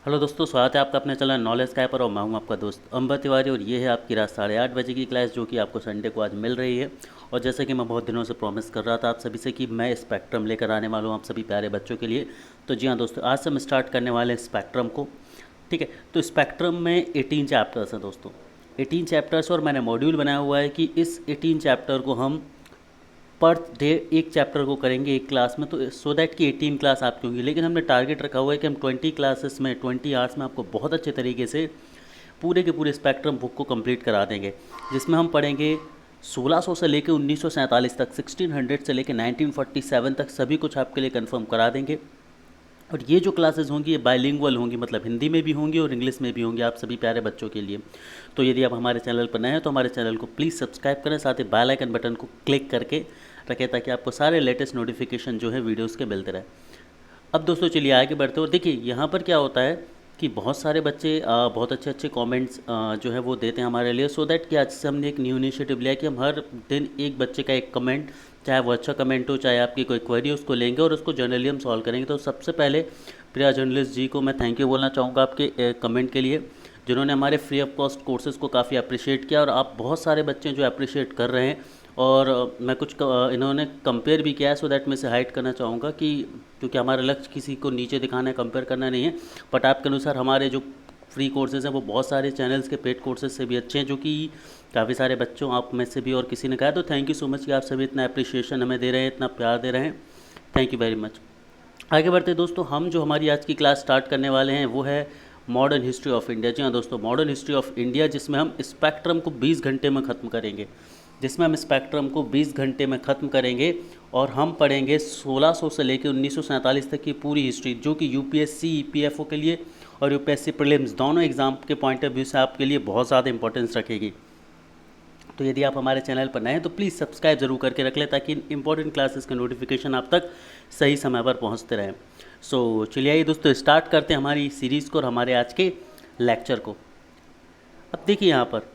Hello दोस्तों, स्वागत है आपका अपने चैनल नॉलेज स्काई पर। और मैं हूं आपका दोस्त अंबर तिवारी और ये है आपकी रात 8:30 बजे की क्लास, जो कि आपको संडे को आज मिल रही है। और जैसे कि मैं बहुत दिनों से प्रॉमिस कर रहा था आप सभी से कि मैं स्पेक्ट्रम लेकर आने वाला हूं आप सभी प्यारे बच्चों के लिए। तो जी हाँ दोस्तों, आज से हम स्टार्ट करने वाले हैं स्पेक्ट्रम को। ठीक है, तो स्पेक्ट्रम में 18 चैप्टर्स हैं दोस्तों, 18 चैप्टर्स। और मैंने मॉड्यूल बनाया हुआ है कि इस 18 चैप्टर को हम पर डे एक चैप्टर को करेंगे एक क्लास में, तो सो दैट कि 18 क्लास आपकी होंगी। लेकिन हमने टारगेट रखा हुआ है कि हम 20 क्लासेस में 20 आवर्स में आपको बहुत अच्छे तरीके से पूरे के पूरे स्पेक्ट्रम बुक को कंप्लीट करा देंगे, जिसमें हम पढ़ेंगे 1600 से लेकर 1947 तक, 1600 से लेकर 1947 तक सभी कुछ आपके लिए कंफर्म करा देंगे। और ये जो क्लासेस होंगी ये बाइलिंगुअल होंगी, मतलब हिंदी में भी होंगी और इंग्लिश में भी होंगी आप सभी प्यारे बच्चों के लिए। तो यदि आप हमारे चैनल पर नए हैं तो हमारे चैनल को प्लीज़ सब्सक्राइब करें, साथ ही बेल आइकन बटन को क्लिक करके रखें ताकि आपको सारे लेटेस्ट नोटिफिकेशन जो है वीडियोज़ के मिलते रहे। अब दोस्तों चलिए आगे बढ़ते हो। देखिए यहाँ पर क्या होता है कि बहुत सारे बच्चे बहुत अच्छे अच्छे कमेंट्स जो है वो देते हैं हमारे लिए, सो दैट कि आज से हमने एक न्यू इनिशिएटिव लिया कि हम हर दिन एक बच्चे का एक कमेंट, चाहे वो अच्छा कमेंट हो चाहे आपकी कोई क्वेरी, उसको लेंगे और उसको जर्नली हम सॉल्व करेंगे। तो सबसे पहले प्रिया जर्नलिस्ट जी को मैं थैंक यू बोलना चाहूँगा आपके कमेंट के लिए, जिन्होंने हमारे फ्री ऑफ कॉस्ट कोर्सेज़ को काफ़ी अप्रिशिएट किया। और आप बहुत सारे बच्चे जो अप्रिशिएट कर रहे हैं, और मैं कुछ इन्होंने कंपेयर भी किया है, सो दैट मैं से हाइड करना चाहूँगा कि क्योंकि हमारा लक्ष्य किसी को नीचे दिखाना है, कंपेयर करना नहीं है। बट आपके अनुसार हमारे जो फ्री कोर्सेज़ हैं वो बहुत सारे चैनल्स के पेड कोर्सेज से भी अच्छे हैं, जो कि काफ़ी सारे बच्चों आप में से भी और किसी ने कहा। तो थैंक यू सो मच कि आप सभी इतना अप्रिशिएशन हमें दे रहे हैं, इतना प्यार दे रहे हैं। Thank you very much. आगे बढ़ते दोस्तों, हम जो हमारी आज की क्लास स्टार्ट करने वाले हैं वो है मॉडर्न हिस्ट्री ऑफ इंडिया। जी हाँ दोस्तों, मॉडर्न हिस्ट्री ऑफ इंडिया, जिसमें हम स्पेक्ट्रम को 20 घंटे में ख़त्म करेंगे, जिसमें हम स्पेक्ट्रम को 20 घंटे में ख़त्म करेंगे। और हम पढ़ेंगे 1600 से लेकर 1947 तक की पूरी हिस्ट्री, जो कि यूपीएससी ईपीएफओ के लिए और यूपीएससी प्रीलिम्स दोनों एग्ज़ाम के पॉइंट ऑफ व्यू से आपके लिए बहुत ज़्यादा इंपॉर्टेंस रखेगी। तो यदि आप हमारे चैनल पर नए हैं तो प्लीज़ सब्सक्राइब जरूर करके रख लें, ताकि इंपॉर्टेंट क्लासेस के नोटिफिकेशन आप तक सही समय पर पहुंचते रहें। सो चलिए आइए दोस्तों, स्टार्ट करते हैं हमारी सीरीज़ को और हमारे आज के लेक्चर को। अब देखिए यहाँ पर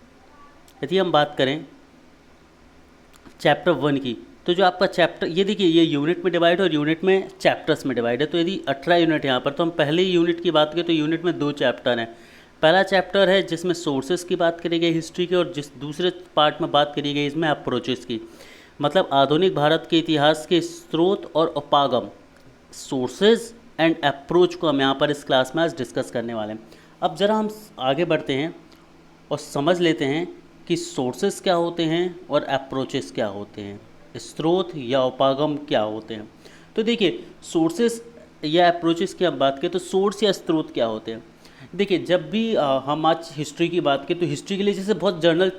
यदि हम बात करें चैप्टर 1 की, तो जो आपका चैप्टर, ये देखिए ये यूनिट में डिवाइड है और यूनिट में चैप्टर्स में डिवाइड है। तो यदि 18 यूनिट यहाँ पर, तो हम पहले ही यूनिट की बात करें तो यूनिट में 2 चैप्टर हैं। पहला चैप्टर है जिसमें सोर्सेज की बात करी गई हिस्ट्री की, और जिस दूसरे पार्ट में बात करी गई इसमें अप्रोचेस की, मतलब आधुनिक भारत के इतिहास के स्रोत और उपागम, सोर्सेज एंड अप्रोच को हम यहाँ पर इस क्लास में आज डिस्कस करने वाले हैं। अब ज़रा हम आगे बढ़ते हैं और समझ लेते हैं कि सोर्सेस क्या होते हैं और अप्रोचेस क्या होते हैं, स्रोत या उपागम क्या होते हैं। तो देखिए सोर्सेस या अप्रोचेस की हम बात करें तो सोर्स या स्रोत क्या होते हैं। देखिए जब भी हम आज हिस्ट्री की बात करें तो हिस्ट्री के लिए जैसे बहुत जर्नल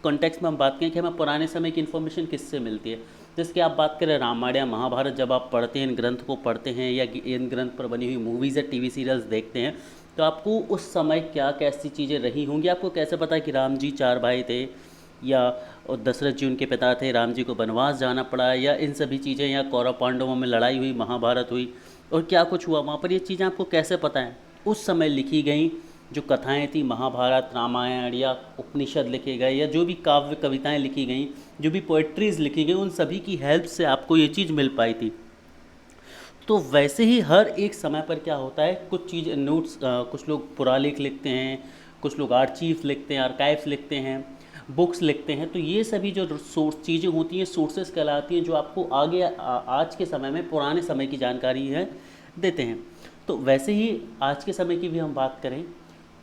कॉन्टेक्स्ट में हम बात करें कि हमें पुराने समय की इन्फॉर्मेशन किससे मिलती है। जैसे कि आप बात करें रामायण या महाभारत, जब आप पढ़ते हैं, इन ग्रंथ को पढ़ते हैं या इन ग्रंथ पर बनी हुई मूवीज़ या टीवी सीरियल्स देखते हैं, तो आपको उस समय क्या कैसी चीज़ें रही होंगी, आपको कैसे पता है कि राम जी 4 भाई थे, या और दशरथ जी उनके पिता थे, राम जी को वनवास जाना पड़ा, या इन सभी चीज़ें, या कौरव पांडवों में लड़ाई हुई, महाभारत हुई और क्या कुछ हुआ वहाँ पर, ये चीज़ें आपको कैसे पता है। उस समय लिखी गई जो कथाएं थी, महाभारत रामायण या उपनिषद लिखे गए, या जो भी काव्य कविताएं लिखी गई, जो भी पोइट्रीज़ लिखी गई, उन सभी की हेल्प से आपको ये चीज़ मिल पाई थी। तो वैसे ही हर एक समय पर क्या होता है, कुछ चीज़ नोट्स, कुछ लोग पुरालेख लिखते हैं, कुछ लोग आर्चीव्स लिखते हैं, आर्काइव्स लिखते हैं, बुक्स लिखते हैं। तो ये सभी जो सोर्स चीज़ें होती हैं सोर्सेस कहलाती हैं, जो आपको आगे आज के समय में पुराने समय की जानकारी है देते हैं। तो वैसे ही आज के समय की भी हम बात करें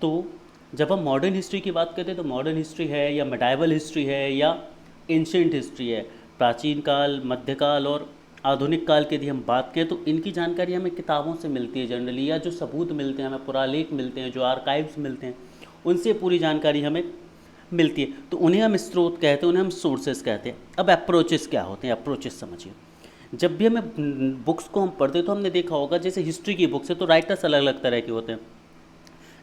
तो जब हम मॉडर्न हिस्ट्री की बात करते हैं तो मॉडर्न हिस्ट्री है या मेडाइवल हिस्ट्री है या एंशिएंट हिस्ट्री है, प्राचीन काल, मध्यकाल और आधुनिक काल की यदि हम बात करें तो इनकी जानकारी हमें किताबों से मिलती है जनरली, या जो सबूत मिलते हैं हमें, पुरालेख मिलते हैं, जो आर्काइव्स मिलते हैं, उनसे पूरी जानकारी हमें मिलती है। तो उन्हें हम स्रोत कहते हैं, उन्हें हम सोर्सेस कहते हैं। अब अप्रोचेस क्या होते हैं, अप्रोचेस समझिए। जब भी हमें बुक्स को हम पढ़ते हैं तो हमने देखा होगा, जैसे हिस्ट्री की बुक्स है तो राइटर्स अलग अलग तरह के होते हैं।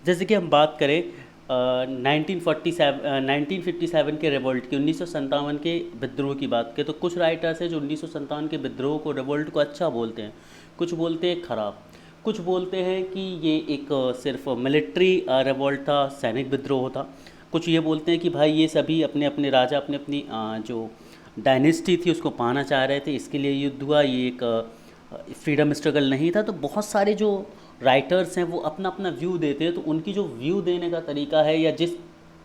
जैसे कि हम बात करें 1957 के रिवोल्ट की, 1957 के विद्रोह की बात करें, तो कुछ राइटर्स हैं जो 1957 के विद्रोह को, रिवोल्ट को अच्छा बोलते हैं, कुछ बोलते हैं ख़राब, कुछ बोलते हैं कि ये एक सिर्फ मिलिट्री रिवोल्ट था, सैनिक विद्रोह था। कुछ ये बोलते हैं कि भाई ये सभी अपने अपने राजा अपने अपनी जो डायनेस्टी थी उसको पाना चाह रहे थे, इसके लिए युद्ध हुआ, ये एक फ्रीडम स्ट्रगल नहीं था। तो बहुत सारे जो राइटर्स हैं वो अपना अपना व्यू देते हैं, तो उनकी जो व्यू देने का तरीका है या जिस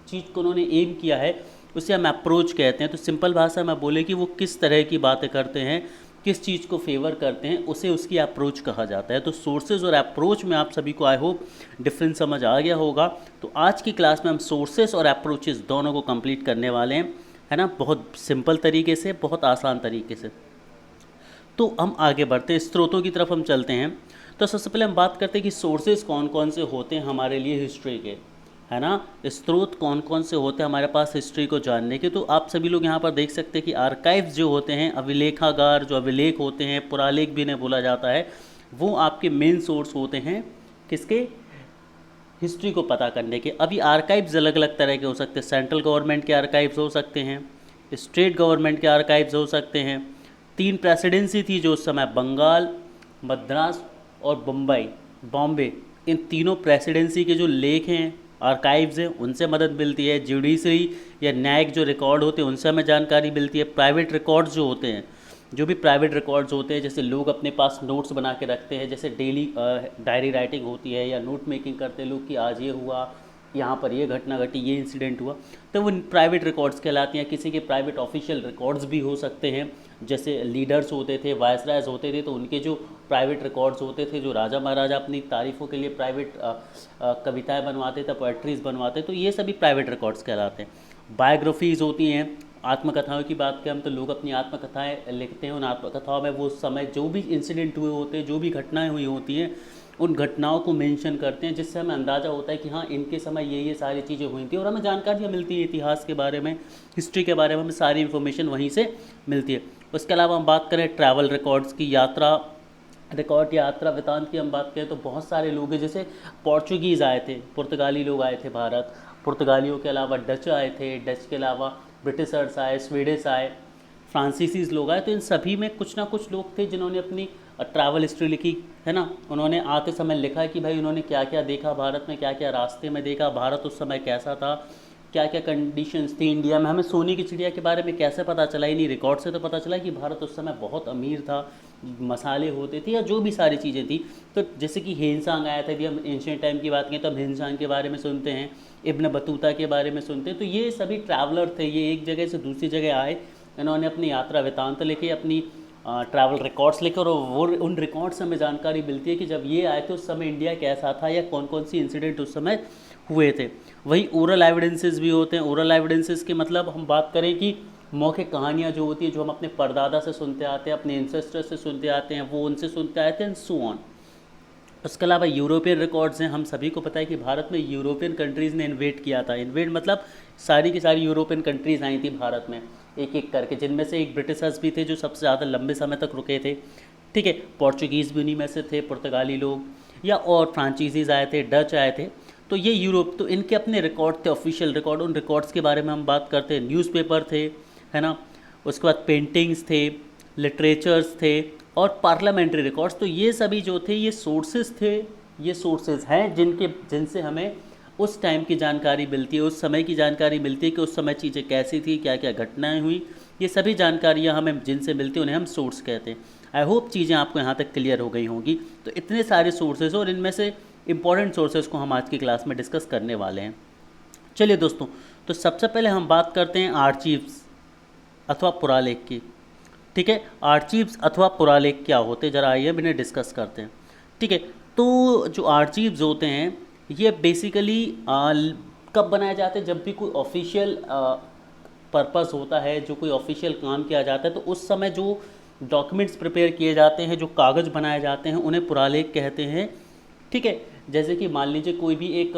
चीज़ को उन्होंने एम किया है उसे हम अप्रोच कहते हैं। तो सिंपल भाषा में बोले कि वो किस तरह की बातें करते हैं, किस चीज़ को फेवर करते हैं, उसे उसकी अप्रोच कहा जाता है। तो सोर्सेज और अप्रोच में आप सभी को आई होप डिफरेंस समझ आ गया होगा। तो आज की क्लास में हम सोर्सेज और अप्रोचेस दोनों को कंप्लीट करने वाले हैं, है ना, बहुत सिंपल तरीके से, बहुत आसान तरीके से। तो हम आगे बढ़ते हैं, स्रोतों की तरफ हम चलते हैं। तो सबसे पहले हम बात करते हैं कि सोर्सेज कौन कौन से होते हैं हमारे लिए हिस्ट्री के, है ना, स्रोत कौन कौन से होते हैं हमारे पास हिस्ट्री को जानने के। तो आप सभी लोग यहाँ पर देख सकते हैं कि आर्काइव्स जो होते हैं, अभिलेखागार, जो अभिलेख होते हैं, पुरालेख भी इन्हें बोला जाता है, वो आपके मेन सोर्स होते हैं किसके, हिस्ट्री को पता करने के। अभी आर्काइव्स अलग अलग तरह के हो सकते हैं, सेंट्रल गवर्नमेंट के आर्काइव्स हो सकते हैं, स्टेट गवर्नमेंट के आर्काइव्स हो सकते हैं। 3 प्रेसिडेंसी थी जो उस समय, बंगाल, मद्रास और बॉम्बे, इन तीनों प्रेसिडेंसी के जो लेख हैं, आर्काइव्स हैं, उनसे मदद मिलती है। जुडिशरी या न्यायिक जो रिकॉर्ड होते हैं उनसे हमें जानकारी मिलती है। प्राइवेट रिकॉर्ड्स जो होते हैं, जो भी प्राइवेट रिकॉर्ड्स होते हैं, जैसे लोग अपने पास नोट्स बना के रखते हैं, जैसे डेली डायरी राइटिंग होती है या नोट मेकिंग करते हैं लोग कि आज ये हुआ, यहाँ पर ये घटना घटी, ये इंसिडेंट हुआ, तो वो प्राइवेट रिकॉर्ड्स कहलाती हैं। किसी के प्राइवेट ऑफिशियल रिकॉर्ड्स भी हो सकते हैं, जैसे लीडर्स होते थे, वायसरायज होते थे, तो उनके जो प्राइवेट रिकॉर्ड्स होते थे, जो राजा महाराजा अपनी तारीफ़ों के लिए प्राइवेट कविताएं बनवाते थे, पोएट्रीज बनवाते, तो ये सभी प्राइवेट रिकॉर्ड्स कहलाते हैं। बायोग्राफीज़ होती हैं, आत्मकथाओं की बात करें हम तो लोग अपनी आत्मकथाएं लिखते हैं। उन आत्मकथाओं में वो समय जो भी इंसिडेंट हुए होते हैं, जो भी घटनाएं हुई होती हैं, उन घटनाओं को मेंशन करते हैं, जिससे हमें अंदाज़ा होता है कि हाँ इनके समय ये सारी चीज़ें हुई थी, और हमें जानकारियाँ मिलती है इतिहास के बारे में, हिस्ट्री के बारे में, हमें सारी इन्फॉर्मेशन वहीं से मिलती है। उसके अलावा हम बात करें ट्रैवल रिकॉर्ड्स की, यात्रा रिकॉर्ड, यात्रा वृतांत की हम बात करें तो बहुत सारे लोग हैं, जैसे पोर्चुगीज़ आए थे, पुर्तगाली लोग आए थे भारत, पुर्तगालियों के अलावा डच आए थे, डच के अलावा ब्रिटिशर्स आए, स्वीडिश आए, फ्रांसीसीज लोग आए। तो इन सभी में कुछ ना कुछ लोग थे जिन्होंने अपनी ट्रैवल हिस्ट्री लिखी, है ना। उन्होंने आते समय लिखा है कि भाई उन्होंने क्या क्या देखा भारत में, क्या क्या रास्ते में देखा, भारत उस समय कैसा था, क्या क्या कंडीशंस थी इंडिया में। हमें सोने की चिड़िया के बारे में कैसे पता चला, इन्हीं रिकॉर्ड से तो पता चला कि भारत उस समय बहुत अमीर था, मसाले होते थे या जो भी सारी चीज़ें थी। तो जैसे कि हेनसांग आया था, यदि हम एंशियंट टाइम की बात करें तो हम हेनसांग के बारे में सुनते हैं, इब्न बतूता के बारे में सुनते हैं। तो ये सभी ट्रैवलर थे, ये एक जगह से दूसरी जगह आए, इन्होंने अपनी यात्रा वृतांत लिखे, अपनी ट्रैवल रिकॉर्ड्स लिखे, और वो उन रिकॉर्ड्स से हमें जानकारी मिलती है कि जब ये आए थे उस समय इंडिया कैसा था या कौन कौन सी इंसिडेंट उस समय हुए थे। वही ओरल एविडेंसेस भी होते हैं। ओरल एविडेंसेस के मतलब हम बात करें कि मौखिक कहानियाँ जो होती हैं, जो हम अपने परदादा से सुनते आते हैं, अपने इंसेस्टर से सुनते आते हैं, वो उनसे सुनते आते हैं, एंड सो ऑन। उसके अलावा यूरोपियन रिकॉर्ड्स हैं। हम सभी को पता है कि भारत में यूरोपियन कंट्रीज़ ने इन्वेट किया था। इन्वेट मतलब सारी की सारी यूरोपियन कंट्रीज़ आई थी भारत में एक एक करके, जिनमें से एक ब्रिटिशर्स भी थे जो सबसे ज़्यादा लंबे समय तक रुके थे, ठीक है। पोर्चुगीज़ भी उन्हीं में से थे, पुर्तगाली लोग, या और फ्रांचीसीज आए थे, डच आए थे। तो ये यूरोप, तो इनके अपने रिकॉर्ड थे, ऑफिशियल रिकॉर्ड। उन रिकॉर्ड्स के बारे में हम बात करते हैं। न्यूज़पेपर थे, है ना, उसके बाद पेंटिंग्स थे, लिटरेचर्स थे, और पार्लियामेंट्री रिकॉर्ड्स। तो ये सभी जो थे ये सोर्सेज थे, ये सोर्सेज हैं जिनसे हमें उस टाइम की जानकारी मिलती है, उस समय की जानकारी मिलती है कि उस समय चीज़ें कैसी थी, क्या क्या घटनाएं हुई। ये सभी जानकारियाँ हमें जिनसे मिलती हैं उन्हें हम सोर्स कहते हैं। आई होप चीज़ें आपको यहाँ तक क्लियर हो गई होंगी। तो इतने सारे सोर्सेज, और इनमें से इंपॉर्टेंट सोर्सेज को हम आज की क्लास में डिस्कस करने वाले हैं। चलिए दोस्तों, तो सबसे पहले हम बात करते हैं आर्चीव्स अथवा पुरालेख की, ठीक है। आर्चीव्स अथवा पुरालेख क्या होते हैं, जरा आइए अब इन्हें डिस्कस करते हैं, ठीक है। तो जो आर्चीव्स होते हैं ये बेसिकली कब बनाए जाते हैं, जब भी कोई ऑफिशियल पर्पस होता है, जो कोई ऑफिशियल काम किया जाता है, तो उस समय जो डॉक्यूमेंट्स प्रिपेयर किए जाते हैं, जो कागज़ बनाए जाते हैं, उन्हें पुरालेख कहते हैं, ठीक है। जैसे कि मान लीजिए कोई भी एक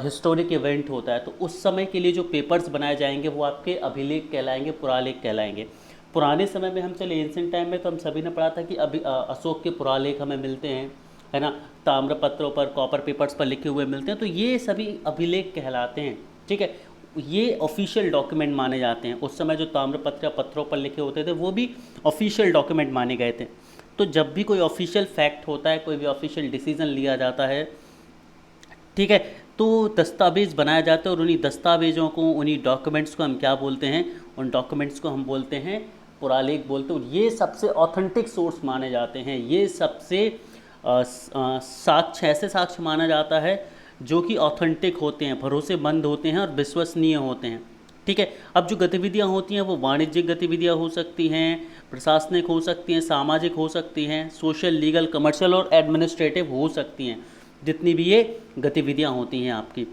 हिस्टोरिक इवेंट होता है, तो उस समय के लिए जो पेपर्स बनाए जाएंगे वो आपके अभिलेख कहलाएंगे, पुरालेख कहलाएंगे। पुराने समय में हम चले एंशिएंट टाइम में, तो हम सभी ने पढ़ा था कि अशोक के पुरालेख हमें मिलते हैं, है ना, ताम्रपत्रों पर, कॉपर पेपर्स पर लिखे हुए मिलते हैं। तो ये सभी अभिलेख कहलाते हैं, ठीक है। ये ऑफिशियल डॉक्यूमेंट माने जाते हैं। उस समय जो ताम्रपत्र या पत्रों पर लिखे होते थे वो भी ऑफिशियल डॉक्यूमेंट माने गए थे। तो जब भी कोई ऑफिशियल फैक्ट होता है, कोई भी ऑफिशियल डिसीजन लिया जाता है, ठीक है, तो दस्तावेज़ बनाया जाता है, और उन्हीं दस्तावेज़ों को, उन्हीं डॉक्यूमेंट्स को हम क्या बोलते हैं, उन डॉक्यूमेंट्स को हम बोलते हैं पुरालेख बोलते हैं। ये सबसे ऑथेंटिक सोर्स माने जाते हैं, ये सबसे साक्ष्य, ऐसे साक्ष्य माना जाता है जो कि ऑथेंटिक होते हैं, भरोसेमंद होते हैं और विश्वसनीय होते हैं। ठीक है। अब जो गतिविधियाँ होती हैं वो वाणिज्यिक गतिविधियाँ हो सकती हैं, प्रशासनिक हो सकती हैं, सामाजिक हो सकती हैं, सोशल, लीगल, कमर्शियल और एडमिनिस्ट्रेटिव हो सकती हैं, जितनी भी ये गतिविधियाँ होती हैं आपकी।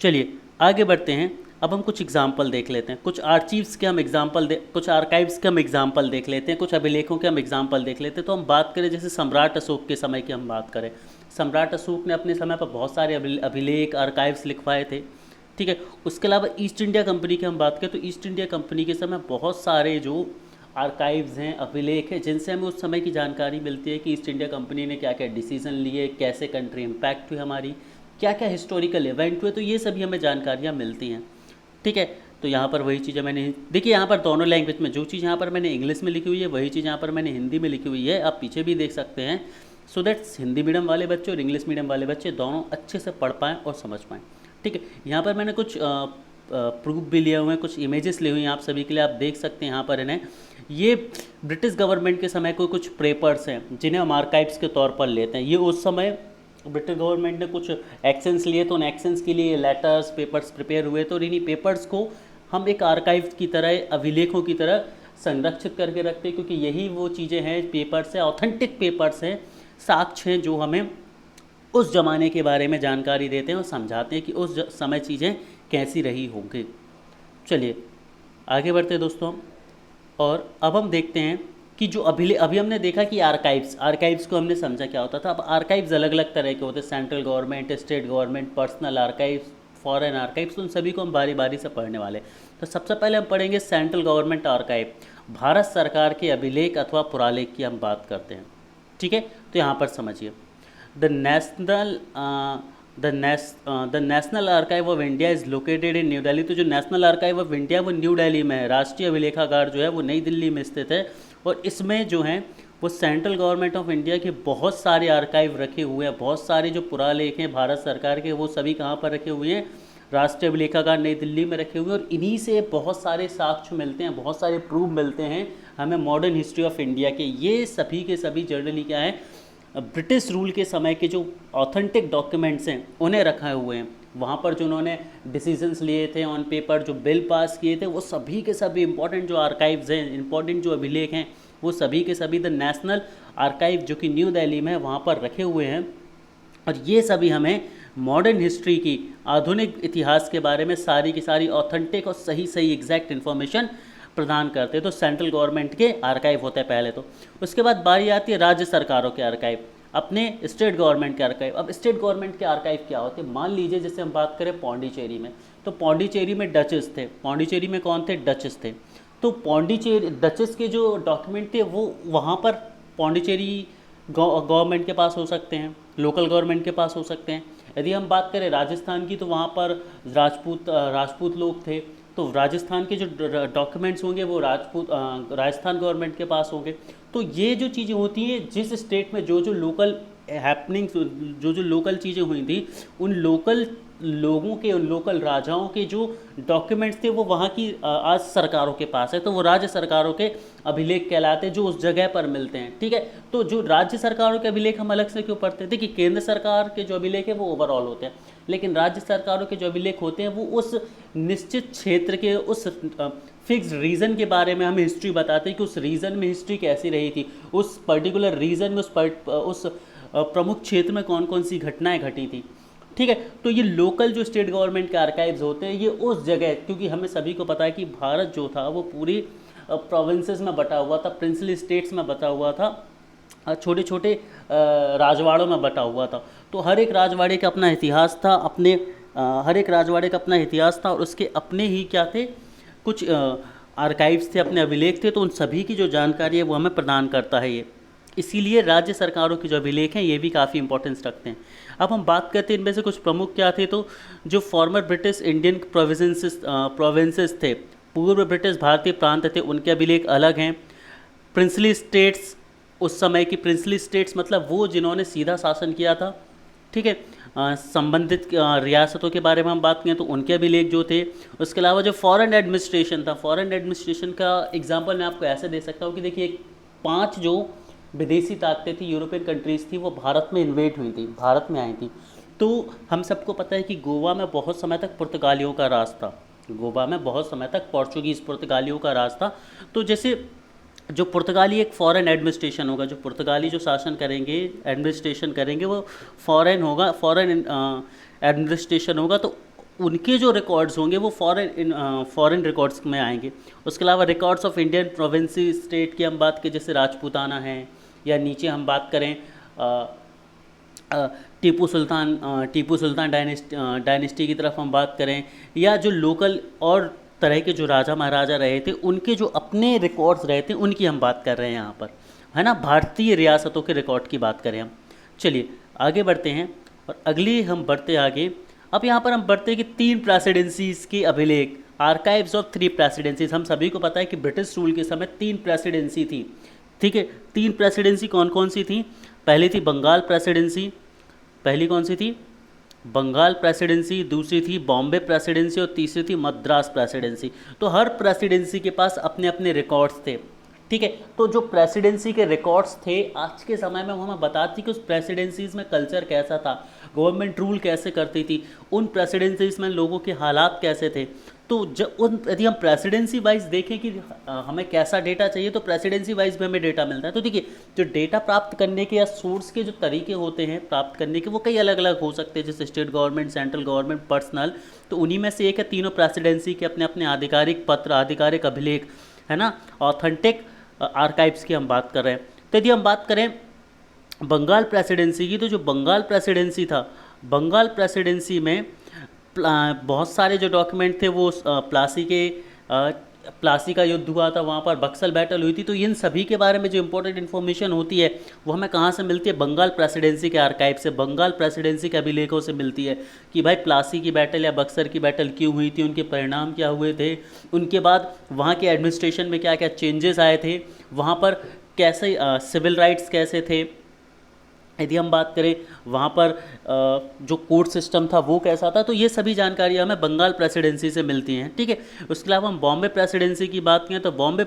चलिए आगे बढ़ते हैं। अब हम कुछ एग्जाम्पल देख लेते हैं, कुछ आर्चीव्स के हम एग्जाम्पल कुछ आर्काइव्स के हम एग्जाम्पल देख लेते हैं, कुछ अभिलेखों के हम एग्जाम्पल देख लेते हैं। तो हम बात करें जैसे सम्राट अशोक के समय की हम बात करें, सम्राट अशोक ने अपने समय पर बहुत सारे अभिलेख आर्काइव्स लिखवाए थे। ठीक है। उसके अलावा ईस्ट इंडिया कंपनी की हम बात करें तो ईस्ट इंडिया कंपनी के समय बहुत सारे जो आर्काइव्स हैं, अभिलेख हैं, जिनसे हमें उस समय की जानकारी मिलती है कि ईस्ट इंडिया कंपनी ने क्या क्या डिसीजन लिए, कैसे कंट्री इम्पैक्ट हुई हमारी, क्या क्या हिस्टोरिकल इवेंट हुए, तो ये सभी हमें जानकारियाँ मिलती हैं। ठीक है। तो यहाँ पर वही चीज़ें मैंने, देखिए यहाँ पर दोनों लैंग्वेज में, जो चीज़ यहाँ पर मैंने इंग्लिश में लिखी हुई है वही चीज़ यहाँ पर मैंने हिंदी में लिखी हुई है, आप पीछे भी देख सकते हैं, सो दैट्स हिंदी मीडियम वाले बच्चे और इंग्लिश मीडियम वाले बच्चे दोनों अच्छे से पढ़ पाएँ और समझ पाएँ। ठीक है। यहाँ पर मैंने कुछ प्रूफ भी लिए हुए हैं, कुछ इमेजेस लिए हुए हैं आप सभी के लिए, आप देख सकते हैं यहाँ पर इन्हें। ये ब्रिटिश गवर्नमेंट के समय को कुछ पेपर्स हैं जिन्हें हम आर्काइव्स के तौर पर लेते हैं। ये उस समय ब्रिटिश गवर्नमेंट ने कुछ एक्शंस लिए तो उन एक्शंस के लिए लेटर्स, पेपर्स प्रिपेयर हुए, तो इन्हीं पेपर्स को हम एक आर्काइव की तरह, अभिलेखों की तरह संरक्षित करके रखते हैं, क्योंकि यही वो चीज़ें हैं, पेपर्स हैं, ऑथेंटिक पेपर्स हैं, साक्ष्य हैं, जो हमें उस ज़माने के बारे में जानकारी देते हैं और समझाते हैं कि उस समय चीज़ें कैसी रही होंगी। चलिए आगे बढ़ते हैं दोस्तों, और अब हम देखते हैं कि जो अभी हमने देखा कि आर्काइव्स को हमने समझा क्या होता था। अब आर्काइव्स अलग अलग तरह के होते हैं, central government, state government, personal archives, foreign archives, उन सभी को हम बारी बारी से पढ़ने वाले। तो सबसे पहले हम पढ़ेंगे सेंट्रल गवर्नमेंट आर्काइव, भारत सरकार के अभिलेख अथवा पुरालेख की हम बात करते हैं। ठीक है। तो यहाँ पर समझिए, the national archive of India is located in new Delhi. तो जो नेशनल आर्काइव ऑफ इंडिया वो न्यू दिल्ली में है, राष्ट्रीय अभिलेखागार जो है वो नई दिल्ली में स्थित है, और इसमें जो हैं वो सेंट्रल गवर्नमेंट ऑफ इंडिया के बहुत सारे आर्काइव रखे हुए हैं, बहुत सारे जो पुरालेख हैं भारत सरकार के वो सभी कहाँ पर रखे हुए हैं, राष्ट्रीय अभिलेखागार नई दिल्ली में रखे हुए हैं, और इन्हीं से बहुत सारे साक्ष्य मिलते हैं, बहुत सारे प्रूफ मिलते हैं हमें मॉडर्न हिस्ट्री ऑफ इंडिया के। ये सभी के सभी जनरली क्या है, ब्रिटिश रूल के समय के जो ऑथेंटिक डॉक्यूमेंट्स हैं उन्हें रखे हुए हैं। वहाँ पर जो उन्होंने डिसीजंस लिए थे ऑन पेपर, जो बिल पास किए थे, वो सभी के सभी इंपॉर्टेंट जो आर्काइव्स हैं, इंपॉर्टेंट जो अभिलेख हैं, वो सभी के सभी द नेशनल आर्काइव जो कि न्यू दिल्ली में है वहाँ पर रखे हुए हैं। और ये सभी हमें मॉडर्न हिस्ट्री की, आधुनिक इतिहास के बारे में सारी की सारी ऑथेंटिक और सही सही एग्जैक्ट इन्फॉर्मेशन प्रदान करते हैं। तो सेंट्रल गवर्नमेंट के आर्काइव होते हैं पहले तो। उसके बाद बारी आती है राज्य सरकारों के आर्काइव, अपने स्टेट गवर्नमेंट के आर्काइव। अब स्टेट गवर्नमेंट के आर्काइव क्या होते हैं, मान लीजिए जैसे हम बात करें पौंडीचेरी में, तो पौंडीचेरी में डचेस थे। पौंडीचेरी में कौन थे, डचेस थे। तो पौंडीचेरी डचेस के जो डॉक्यूमेंट थे वो वहाँ पर पौंडीचेरी गवर्नमेंट के पास हो सकते हैं, लोकल गवर्नमेंट के पास हो सकते हैं। यदि हम बात करें राजस्थान की, तो वहाँ पर राजपूत लोग थे, तो राजस्थान के जो डॉक्यूमेंट्स होंगे वो राजस्थान गवर्नमेंट के पास होंगे। तो ये जो चीज़ें होती हैं, जिस स्टेट में जो जो लोकल हैपनिंग्स, जो जो लोकल चीज़ें हुई थी, उन लोकल लोगों के, उन लोकल राजाओं के जो डॉक्यूमेंट्स थे वो वहाँ की आज सरकारों के पास है, तो वो राज्य सरकारों के अभिलेख कहलाते हैं जो उस जगह पर मिलते हैं। ठीक है। तो जो राज्य सरकारों के अभिलेख हम अलग से क्यों पढ़ते हैं, देखिए केंद्र सरकार के जो अभिलेख है वो ओवरऑल होते हैं, लेकिन राज्य सरकारों के जो अभिलेख होते हैं वो उस निश्चित क्षेत्र के, उस फिक्स रीजन के बारे में हमें हिस्ट्री बताते हैं कि उस रीजन में हिस्ट्री कैसी रही थी, उस पर्टिकुलर रीजन में, उस प्रमुख क्षेत्र में कौन कौन सी घटनाएं घटी थी। ठीक है। तो ये लोकल जो स्टेट गवर्नमेंट के आर्काइव्स होते हैं, ये उस जगह, क्योंकि हमें सभी को पता है कि भारत जो था वो पूरी प्रोविंसेस में बटा हुआ था, प्रिंसली स्टेट्स में बटा हुआ था, छोटे छोटे राजवाड़ों में बटा हुआ था। तो हर एक राजवाड़े का अपना इतिहास था, हर एक राजवाड़े का अपना इतिहास था, और उसके अपने ही क्या थे, कुछ आर्काइव्स थे, अपने अभिलेख थे। तो उन सभी की जो जानकारी है वो हमें प्रदान करता है ये। इसीलिए राज्य सरकारों के जो अभिलेख हैं ये भी काफ़ी इंपॉर्टेंस रखते हैं। अब हम बात करते हैं इनमें से कुछ प्रमुख क्या थे, तो जो फॉर्मर ब्रिटिश इंडियन प्रोविंसेस थे, पूर्व ब्रिटिश भारतीय प्रांत थे, उनके अभिलेख अलग हैं। प्रिंसली स्टेट्स, उस समय की प्रिंसली स्टेट्स मतलब वो जिन्होंने सीधा शासन किया था। ठीक है। संबंधित रियासतों के बारे में हम बात करें तो उनके अभिलेख जो थे। उसके अलावा जो फॉरेन एडमिनिस्ट्रेशन था, फॉरेन एडमिनिस्ट्रेशन का एग्जांपल मैं आपको ऐसे दे सकता हूँ कि देखिए 5 जो विदेशी ताकतें थी, यूरोपियन कंट्रीज़ थी, वो भारत में इन्वेट हुई थी, भारत में आई थी। तो हम सबको पता है कि गोवा में बहुत समय तक पुर्तगालियों का राज था, गोवा में बहुत समय तक पोर्चुगीज़ पुर्तगालियों का राज था। तो जैसे जो पुर्तगाली एक फॉरेन एडमिनिस्ट्रेशन होगा, जो पुर्तगाली जो शासन करेंगे, एडमिनिस्ट्रेशन करेंगे, वो फॉरेन होगा, फॉरेन एडमिनिस्ट्रेशन होगा। तो उनके जो रिकॉर्ड्स होंगे वो फॉरेन रिकॉर्ड्स में आएंगे। उसके अलावा रिकॉर्ड्स ऑफ इंडियन प्रोविंसी स्टेट की हम बात करें, जैसे राजपूताना है, या नीचे हम बात करें टीपू सुल्तान डायनेस्टी की तरफ हम बात करें, या जो लोकल और तरह के जो राजा महाराजा रहे थे उनके जो अपने रिकॉर्ड्स रहे थे उनकी हम बात कर रहे हैं यहाँ पर, है ना, भारतीय रियासतों के रिकॉर्ड की बात करें हम। चलिए आगे बढ़ते हैं, और अगली हम बढ़ते आगे। अब यहाँ पर हम बढ़ते हैं कि 3 प्रेसिडेंसीज़ के अभिलेख, आर्काइव्स ऑफ 3 प्रेसिडेंसीज। हम सभी को पता है कि ब्रिटिश रूल के समय 3 प्रेसिडेंसी थी, ठीक है। 3 प्रेसिडेंसी कौन कौन सी थी? पहली थी बंगाल प्रेसिडेंसी, पहली कौन सी थी? बंगाल प्रेसिडेंसी, दूसरी थी बॉम्बे प्रेसिडेंसी, और तीसरी थी मद्रास प्रेसिडेंसी। तो हर प्रेसिडेंसी के पास अपने अपने रिकॉर्ड्स थे, ठीक है। तो जो प्रेसिडेंसी के रिकॉर्ड्स थे आज के समय में वो हमें बताती कि उस प्रेसिडेंसीज़ में कल्चर कैसा था, गवर्नमेंट रूल कैसे करती थी, उन प्रेसिडेंसीज़ में लोगों के हालात कैसे थे। तो जब यदि हम प्रेसिडेंसी वाइज देखें कि हमें कैसा डेटा चाहिए, तो प्रेसिडेंसी वाइज भी हमें डेटा मिलता है। तो देखिए, जो डेटा प्राप्त करने के या सोर्स के जो तरीके होते हैं प्राप्त करने के, वो कई अलग अलग हो सकते हैं, जैसे state government, central government, personal. तो उन्हीं में से एक है तीनों प्रेसिडेंसी के अपने अपने आधिकारिक पत्र, आधिकारिक अभिलेख, है ना, ऑथेंटिक आर्काइव्स की हम बात कर रहे हैं। तो यदि हम बात करें बंगाल प्रेसिडेंसी की, तो जो बंगाल प्रेसिडेंसी था, बंगाल प्रेसिडेंसी में बहुत सारे जो डॉक्यूमेंट थे वो प्लासी का युद्ध हुआ था, वहाँ पर बक्सर बैटल हुई थी। तो इन सभी के बारे में जो इंपॉर्टेंट इन्फॉर्मेशन होती है वो हमें कहाँ से मिलती है? बंगाल प्रेसिडेंसी के आर्काइव से, बंगाल प्रेसिडेंसी के अभिलेखों से मिलती है कि भाई प्लासी की बैटल या बक्सर की बैटल क्यों हुई थी, उनके परिणाम क्या हुए थे, उनके बाद वहाँ के एडमिनिस्ट्रेशन में क्या क्या चेंजेस आए थे, वहाँ पर कैसे सिविल राइट्स कैसे थे, यदि हम बात करें वहाँ पर जो कोर्ट सिस्टम था वो कैसा था। तो ये सभी जानकारियाँ हमें बंगाल प्रेसिडेंसी से मिलती हैं, ठीक है। उसके अलावा हम बॉम्बे प्रेसिडेंसी की बात करें, तो बॉम्बे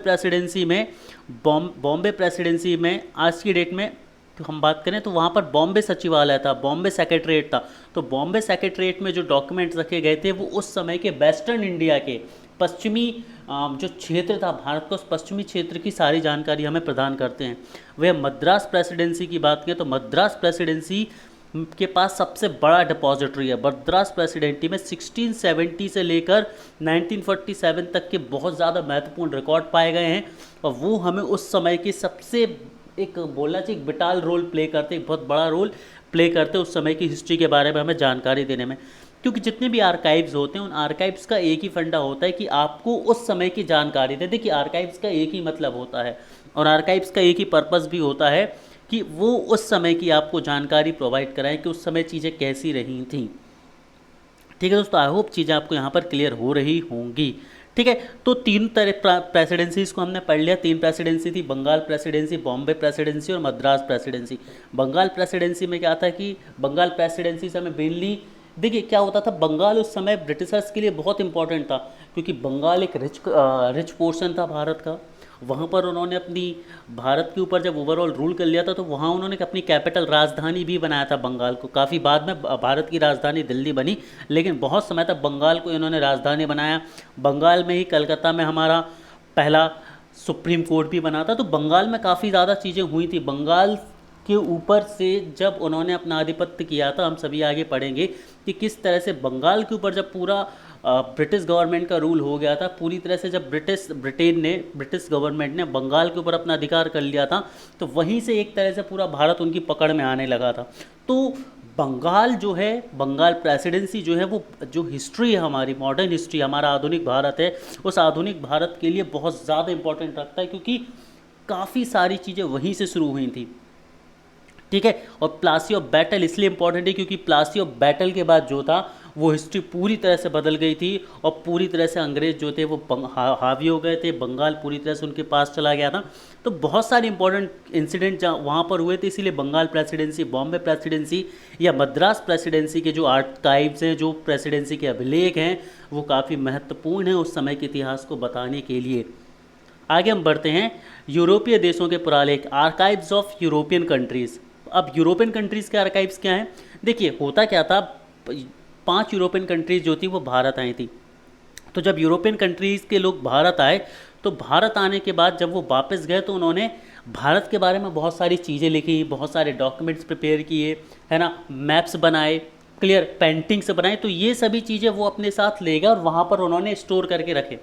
प्रेसिडेंसी में आज की डेट में तो हम बात करें तो वहाँ पर बॉम्बे सचिवालय था, बॉम्बे सेक्रेटरीट था। तो बॉम्बे सेक्रेटरीट में जो डॉक्यूमेंट्स रखे गए थे वो उस समय के वेस्टर्न इंडिया के पश्चिमी जो क्षेत्र था भारत का, उस पश्चिमी क्षेत्र की सारी जानकारी हमें प्रदान करते हैं। वह मद्रास प्रेसिडेंसी की बात करें तो मद्रास प्रेसिडेंसी के पास सबसे बड़ा डिपॉजिटरी है। मद्रास प्रेसिडेंसी में 1670 से लेकर 1947 तक के बहुत ज़्यादा महत्वपूर्ण रिकॉर्ड पाए गए हैं, और वो हमें उस समय की सबसे एक बोलना चाहिए एक विटाल रोल प्ले करते, एक बहुत बड़ा रोल प्ले करते उस समय की हिस्ट्री के बारे में हमें जानकारी देने में। क्योंकि जितने भी आर्काइव्स होते हैं उन आर्काइव्स का एक ही फंडा होता है कि आपको उस समय की जानकारी दे। देखिए, आर्काइव्स का एक ही मतलब होता है और आर्काइव्स का एक ही पर्पस भी होता है कि वो उस समय की आपको जानकारी प्रोवाइड कराएं कि उस समय चीज़ें कैसी रही थी, ठीक है दोस्तों। आई होप चीज़ें आपको यहाँ पर क्लियर हो रही होंगी, ठीक है। तो 3 तरह प्रेसिडेंसीज को हमने पढ़ लिया। 3 प्रेसिडेंसी थी, बंगाल प्रेसिडेंसी, बॉम्बे प्रेसिडेंसी और मद्रास प्रेसिडेंसी। बंगाल प्रेसिडेंसी में क्या था कि बंगाल प्रेसिडेंसी से हमें मेनली देखिए क्या होता था, बंगाल उस समय ब्रिटिशर्स के लिए बहुत इंपॉर्टेंट था, क्योंकि बंगाल एक रिच पोर्शन था भारत का। वहाँ पर उन्होंने अपनी भारत के ऊपर जब ओवरऑल रूल कर लिया था, तो वहाँ उन्होंने अपनी कैपिटल राजधानी भी बनाया था बंगाल को। काफ़ी बाद में भारत की राजधानी दिल्ली बनी, लेकिन बहुत समय तक बंगाल को इन्होंने राजधानी बनाया। बंगाल में ही कलकत्ता में हमारा पहला सुप्रीम कोर्ट भी बना था। तो बंगाल में काफ़ी ज़्यादा चीज़ें हुई थी। बंगाल के ऊपर से जब उन्होंने अपना आधिपत्य किया था, हम सभी आगे पढ़ेंगे कि किस तरह से बंगाल के ऊपर जब पूरा ब्रिटिश गवर्नमेंट का रूल हो गया था, पूरी तरह से जब ब्रिटिश गवर्नमेंट ने बंगाल के ऊपर अपना अधिकार कर लिया था, तो वहीं से एक तरह से पूरा भारत उनकी पकड़ में आने लगा था। तो बंगाल जो है, बंगाल प्रेसिडेंसी जो है, वो जो हिस्ट्री है हमारी, मॉडर्न हिस्ट्री, हमारा आधुनिक भारत है, उस आधुनिक भारत के लिए बहुत ज़्यादा इंपॉर्टेंट रखता है, क्योंकि काफ़ी सारी चीज़ें वहीं से शुरू हुई थी, ठीक है। और प्लासी ऑफ बैटल इसलिए इंपॉर्टेंट है क्योंकि प्लासी ऑफ बैटल के बाद जो था वो हिस्ट्री पूरी तरह से बदल गई थी, और पूरी तरह से अंग्रेज़ जो थे वो हावी हो गए थे, बंगाल पूरी तरह से उनके पास चला गया था। तो बहुत सारे इंपॉर्टेंट इंसिडेंट वहाँ पर हुए थे, इसीलिए बंगाल प्रेसिडेंसी, बॉम्बे प्रेसिडेंसी या मद्रास प्रेसिडेंसी के जो आर्काइव्स हैं, जो प्रेसिडेंसी के अभिलेख हैं, वो काफ़ी महत्वपूर्ण हैं उस समय के इतिहास को बताने के लिए। आगे हम बढ़ते हैं, यूरोपीय देशों के पुरालेख, आर्काइव्स ऑफ यूरोपियन कंट्रीज़। अब यूरोपियन कंट्रीज़ के आर्काइव्स क्या हैं? देखिए होता क्या था, 5 यूरोपियन कंट्रीज़ जो थी वो भारत आई थी। तो जब यूरोपियन कंट्रीज़ के लोग भारत आए, तो भारत आने के बाद जब वो वापस गए तो उन्होंने भारत के बारे में बहुत सारी चीज़ें लिखी, बहुत सारे डॉक्यूमेंट्स प्रिपेयर किए, है ना, मैप्स बनाए, क्लियर, पेंटिंग्स बनाए। तो ये सभी चीज़ें वो अपने साथ ले गए और वहाँ पर उन्होंने स्टोर करके रखे।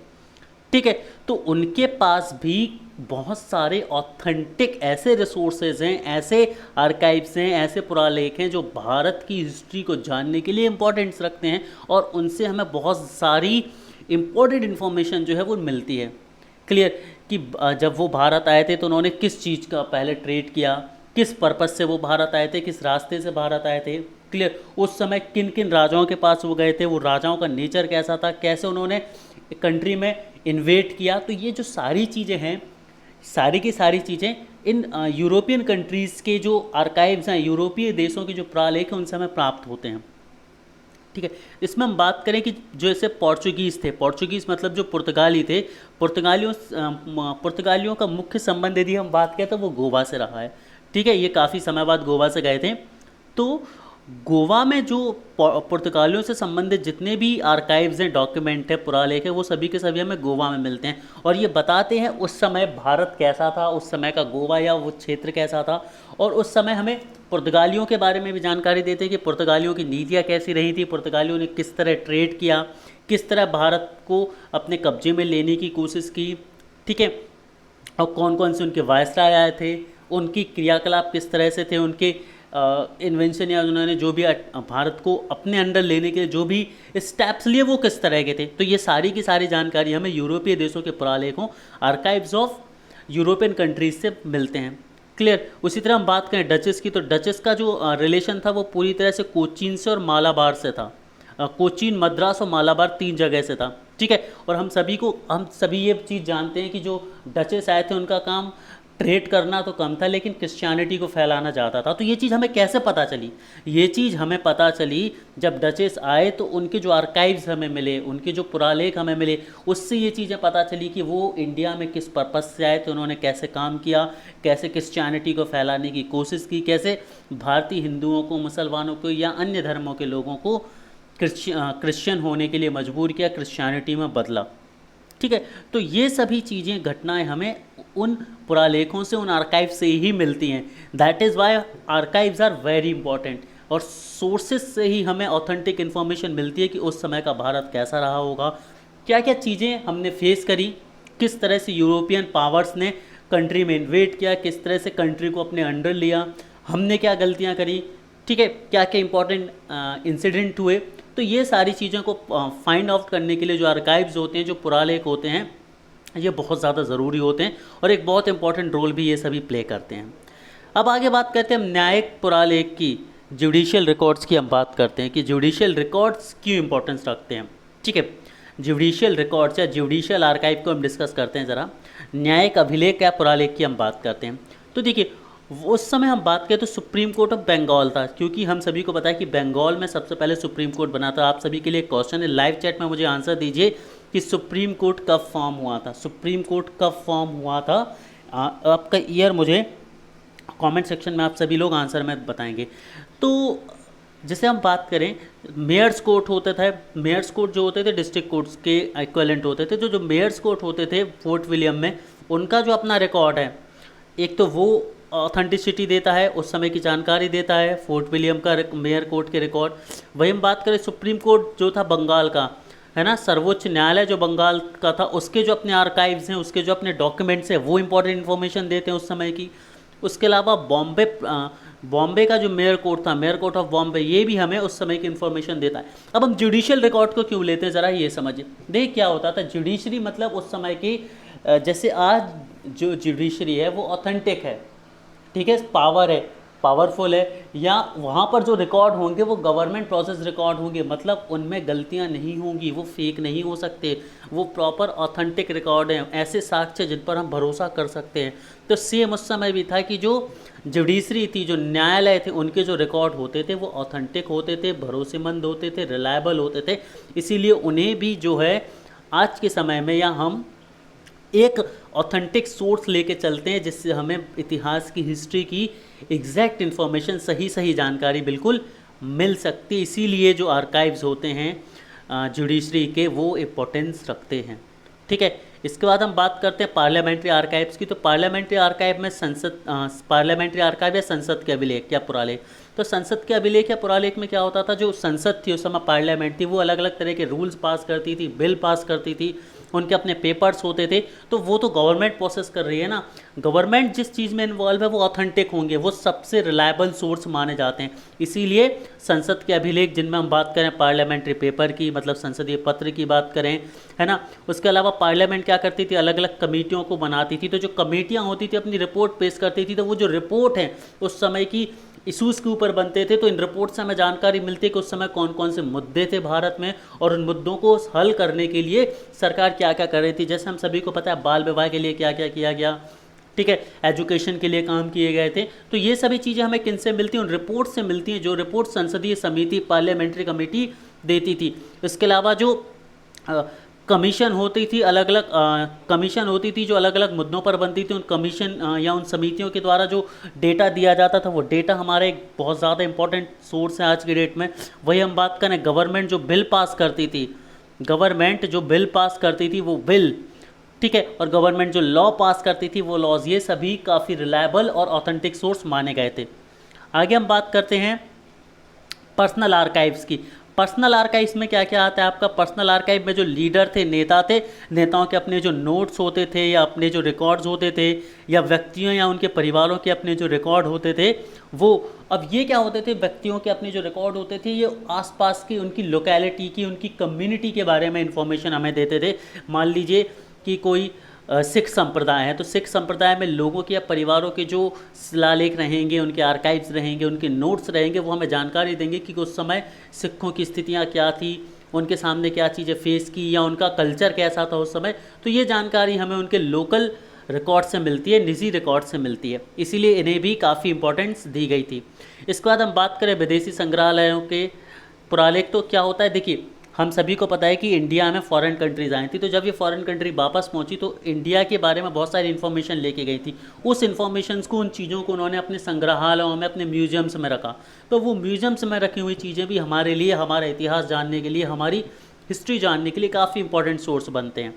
ठीक है, तो उनके पास भी बहुत सारे ऑथेंटिक ऐसे रिसोर्सेज हैं, ऐसे आर्काइव्स हैं, ऐसे पुरालेख हैं जो भारत की हिस्ट्री को जानने के लिए इम्पोर्टेंस रखते हैं, और उनसे हमें बहुत सारी इम्पोर्टेंट इन्फॉर्मेशन जो है वो मिलती है। क्लियर, कि जब वो भारत आए थे तो उन्होंने किस चीज़ का पहले ट्रेड किया, किस पर्पज़ से वो भारत आए थे, किस रास्ते से भारत आए थे। क्लियर, उस समय किन किन राजाओं के पास वो गए थे, वो राजाओं का नेचर कैसा था, कैसे उन्होंने कंट्री में इन्वेट किया। तो ये जो सारी चीज़ें हैं, सारी की सारी चीज़ें इन यूरोपियन कंट्रीज़ के जो आर्काइव्स हैं, यूरोपीय देशों के जो पुरालेख हैं, उनसे हमें प्राप्त होते हैं। ठीक है, इसमें हम बात करें कि जो ऐसे पोर्चुगीज़ थे, पोर्चुगीज़ मतलब जो पुर्तगाली थे, पुर्तगालियों का मुख्य संबंध यदि हम बात करें तो वो गोवा से रहा है। ठीक है, ये काफ़ी समय बाद गोवा से गए थे। तो गोवा में जो पुर्तगालियों से संबंधित जितने भी आर्काइव्स हैं, डॉक्यूमेंट है, पुरालेख है, वो सभी के सभी हमें गोवा में मिलते हैं, और ये बताते हैं उस समय भारत कैसा था, उस समय का गोवा या वो क्षेत्र कैसा था। और उस समय हमें पुर्तगालियों के बारे में भी जानकारी देते हैं कि पुर्तगालियों की नीतियाँ कैसी रही थी, पुर्तगालियों ने किस तरह ट्रेड किया, किस तरह भारत को अपने कब्जे में लेने की कोशिश की। ठीक है, और कौन कौन से उनके वायसराय आए थे, उनकी क्रियाकलाप किस तरह से थे, उनके इन्वेंशन या उन्होंने जो भी भारत को अपने अंडर लेने के जो भी स्टेप्स लिए वो किस तरह के थे। तो ये सारी की सारी जानकारी हमें यूरोपीय देशों के पुरालेखों, आर्काइव्स ऑफ यूरोपियन कंट्रीज से मिलते हैं। क्लियर, उसी तरह हम बात करें डचेस की, तो डचेस का जो रिलेशन था वो पूरी तरह से कोचीन से और मालाबार से था। कोचीन, मद्रास और मालाबार 3 जगह से था। ठीक है, और हम सभी ये चीज़ जानते हैं कि जो डचेस आए थे उनका काम ट्रेड करना तो कम था, लेकिन क्रिश्चियनिटी को फैलाना ज़्यादा था। तो ये चीज़ हमें कैसे पता चली? ये चीज़ हमें पता चली जब डचेस आए तो उनके जो आर्काइव्स हमें मिले, उनके जो पुरालेख हमें मिले, उससे ये चीज़ें पता चली कि वो इंडिया में किस पर्पज़ से आए थे, उन्होंने कैसे काम किया, कैसे क्रिश्चियनिटी को फैलाने की कोशिश की, कैसे भारतीय हिंदुओं को, मुसलमानों को या अन्य धर्मों के लोगों को क्रिश्चियन होने के लिए मजबूर किया, क्रिश्चियनिटी में बदला। ठीक है, तो ये सभी चीज़ें, घटनाएं हमें उन पुरालेखों से, उन आर्काइव से ही मिलती हैं। That is why archives are very important, और सोर्सेज से ही हमें ऑथेंटिक इन्फॉर्मेशन मिलती है कि उस समय का भारत कैसा रहा होगा, क्या क्या चीज़ें हमने फेस करी, किस तरह से यूरोपियन पावर्स ने कंट्री में इन्वेट किया, किस तरह से कंट्री को अपने अंडर लिया, हमने क्या गलतियाँ करी। ठीक है, क्या क्या इंपॉर्टेंट इंसिडेंट हुए। तो ये सारी चीज़ों को फाइंड आउट करने के लिए जो आर्काइव्स होते हैं, जो पुरालेख होते हैं, ये बहुत ज़्यादा ज़रूरी होते हैं, और एक बहुत इंपॉर्टेंट रोल भी ये सभी प्ले करते हैं। अब आगे बात करते हैं हम न्यायिक पुरालेख की, जुडिशियल रिकॉर्ड्स की हम बात करते हैं कि जुडिशियल रिकॉर्ड्स क्यों इंपॉर्टेंस रखते हैं। ठीक है, जुडिशियल रिकॉर्ड्स या जुडिशियल आर्काइव को हम डिस्कस करते हैं ज़रा। न्यायिक अभिलेख या पुरालेख की हम बात करते हैं। तो देखिए, उस समय हम बात करें तो सुप्रीम कोर्ट ऑफ बंगाल था, क्योंकि हम सभी को पता है कि बंगाल में सबसे पहले सुप्रीम कोर्ट बना था। आप सभी के लिए क्वेश्चन है, लाइव चैट में मुझे आंसर दीजिए कि सुप्रीम कोर्ट कब फॉर्म हुआ था, सुप्रीम कोर्ट कब फॉर्म हुआ था। आपका ईयर मुझे कमेंट सेक्शन में आप सभी लोग आंसर में बताएंगे। तो जैसे हम बात करें, मेयर्स कोर्ट होते थे, मेयर्स कोर्ट जो होते थे डिस्ट्रिक्ट कोर्ट्स के इक्विवेलेंट होते थे। तो जो मेयर्स कोर्ट होते थे फोर्ट विलियम में, उनका जो अपना रिकॉर्ड है, एक तो वो ऑथेंटिसिटी देता है, उस समय की जानकारी देता है, फोर्ट विलियम का मेयर कोर्ट के रिकॉर्ड। वही हम बात करें सुप्रीम कोर्ट जो था बंगाल का, है ना, सर्वोच्च न्यायालय जो बंगाल का था, उसके जो अपने आर्काइव्स हैं, उसके जो अपने डॉक्यूमेंट्स हैं, वो इंपॉर्टेंट इन्फॉर्मेशन देते हैं उस समय की। उसके अलावा बॉम्बे का जो मेयर कोर्ट था, मेयर कोर्ट ऑफ बॉम्बे, ये भी हमें उस समय की इन्फॉर्मेशन देता है। अब हम जुडिशियल रिकॉर्ड को क्यों लेते हैं, ज़रा ये समझिए। देखिए क्या होता था, जुडिशरी मतलब उस समय की, जैसे आज जो जुडिशरी है वो ऑथेंटिक है, ठीक है, पावर है, पावरफुल है, या वहाँ पर जो रिकॉर्ड होंगे वो गवर्नमेंट प्रोसेस रिकॉर्ड होंगे, मतलब उनमें गलतियाँ नहीं होंगी, वो फेक नहीं हो सकते, वो प्रॉपर ऑथेंटिक रिकॉर्ड हैं, ऐसे साक्ष्य जिन पर हम भरोसा कर सकते हैं। तो सेम उस समय भी था कि जो जुडिशरी थी, जो न्यायालय थे, उनके जो रिकॉर्ड होते थे वो ऑथेंटिक होते थे, भरोसेमंद होते थे, रिलायबल होते थे। इसीलिए उन्हें भी जो है आज के समय में, या हम एक ऑथेंटिक सोर्स लेके चलते हैं जिससे हमें इतिहास की, हिस्ट्री की एग्जैक्ट इन्फॉर्मेशन, सही सही जानकारी बिल्कुल मिल सकती है। इसीलिए जो आर्काइव्स होते हैं जुडिशरी के, वो इम्पोर्टेंस रखते हैं। ठीक है, इसके बाद हम बात करते हैं पार्लियामेंट्री आर्काइव्स की। तो पार्लियामेंट्री आर्काइव में पार्लियामेंट्री आर्काइव या संसद के अभिलेख या पुरालेख। तो संसद के अभिलेख या पुरालेख में क्या होता था, जो संसद थी उस समय, पार्लियामेंट थी, वो अलग अलग तरह के रूल्स पास करती थी, बिल पास करती थी, उनके अपने पेपर्स होते थे। तो वो तो गवर्नमेंट प्रोसेस कर रही है ना, गवर्नमेंट जिस चीज़ में इन्वॉल्व है वो ऑथेंटिक होंगे, वो सबसे रिलायबल सोर्स माने जाते हैं। इसीलिए संसद के अभिलेख, जिनमें हम बात करें पार्लियामेंट्री पेपर की, मतलब संसदीय पत्र की बात करें, है ना। उसके अलावा पार्लियामेंट क्या करती थी, अलग अलग कमेटियों को बनाती थी। तो जो कमेटियाँ होती थी अपनी रिपोर्ट पेश करती थी, तो वो जो रिपोर्ट है उस समय की इशूज़ के ऊपर बनते थे। तो इन रिपोर्ट से हमें जानकारी मिलती है कि उस समय कौन कौन से मुद्दे थे भारत में, और उन मुद्दों को हल करने के लिए सरकार क्या क्या कर रही थी। जैसे हम सभी को पता है बाल विवाह के लिए क्या क्या किया गया, ठीक है, एजुकेशन के लिए काम किए गए थे। तो ये सभी चीज़ें हमें किन से मिलती हैं, उन रिपोर्ट से मिलती हैं, जो रिपोर्ट संसदीय समिति, पार्लियामेंट्री कमेटी देती थी। इसके अलावा जो कमीशन होती थी, अलग अलग कमीशन होती थी जो अलग अलग मुद्दों पर बनती थी, उन कमीशन या उन समितियों के द्वारा जो डेटा दिया जाता था, वो डेटा हमारे एक बहुत ज़्यादा इंपॉर्टेंट सोर्स है आज की डेट में। वही हम बात करें, गवर्नमेंट जो बिल पास करती थी, गवर्नमेंट जो बिल पास करती थी वो बिल, ठीक है, और गवर्नमेंट जो लॉ पास करती थी वो लॉज, ये सभी काफ़ी रिलायबल और ऑथेंटिक सोर्स माने गए थे। आगे हम बात करते हैं पर्सनल आर्काइव्स की। पर्सनल आर्काइव्स में क्या क्या आता है आपका, पर्सनल आर्काइव में जो लीडर थे, नेता थे, नेताओं के अपने जो नोट्स होते थे या अपने जो रिकॉर्ड्स होते थे, या व्यक्तियों या उनके परिवारों के अपने जो रिकॉर्ड होते थे वो, अब ये क्या होते थे, व्यक्तियों के अपने जो रिकॉर्ड होते थे ये आसपास की उनकी लोकेलिटी की, उनकी कम्युनिटी के बारे में इंफॉर्मेशन हमें देते थे। मान लीजिए कि कोई सिख संप्रदाय है, तो सिख संप्रदाय में लोगों के या परिवारों के जो शिलालेख रहेंगे, उनके आर्काइव्स रहेंगे, उनके नोट्स रहेंगे, वो हमें जानकारी देंगे कि उस समय सिखों की स्थितियाँ क्या थी, उनके सामने क्या चीज़ें फेस की, या उनका कल्चर कैसा था उस समय। तो ये जानकारी हमें उनके लोकल रिकॉर्ड से मिलती है, निजी रिकॉर्ड से मिलती है, इसीलिए इन्हें भी काफ़ी इंपॉर्टेंस दी गई थी। इसके बाद हम बात करें विदेशी संग्रहालयों के पुरालेख, तो क्या होता है, देखिए हम सभी को पता है कि इंडिया में फॉरेन कंट्रीज़ आई थी। तो जब ये फॉरेन कंट्री वापस पहुंची तो इंडिया के बारे में बहुत सारी इन्फॉर्मेशन लेके गई थी। उस इन्फॉर्मेशन को, उन चीज़ों को उन्होंने अपने संग्रहालयों में, अपने म्यूजियम्स में रखा। तो वो म्यूजियम्स में रखी हुई चीज़ें भी हमारे लिए, हमारा इतिहास जानने के लिए, हमारी हिस्ट्री जानने के लिए काफ़ी इंपॉर्टेंट सोर्स बनते हैं।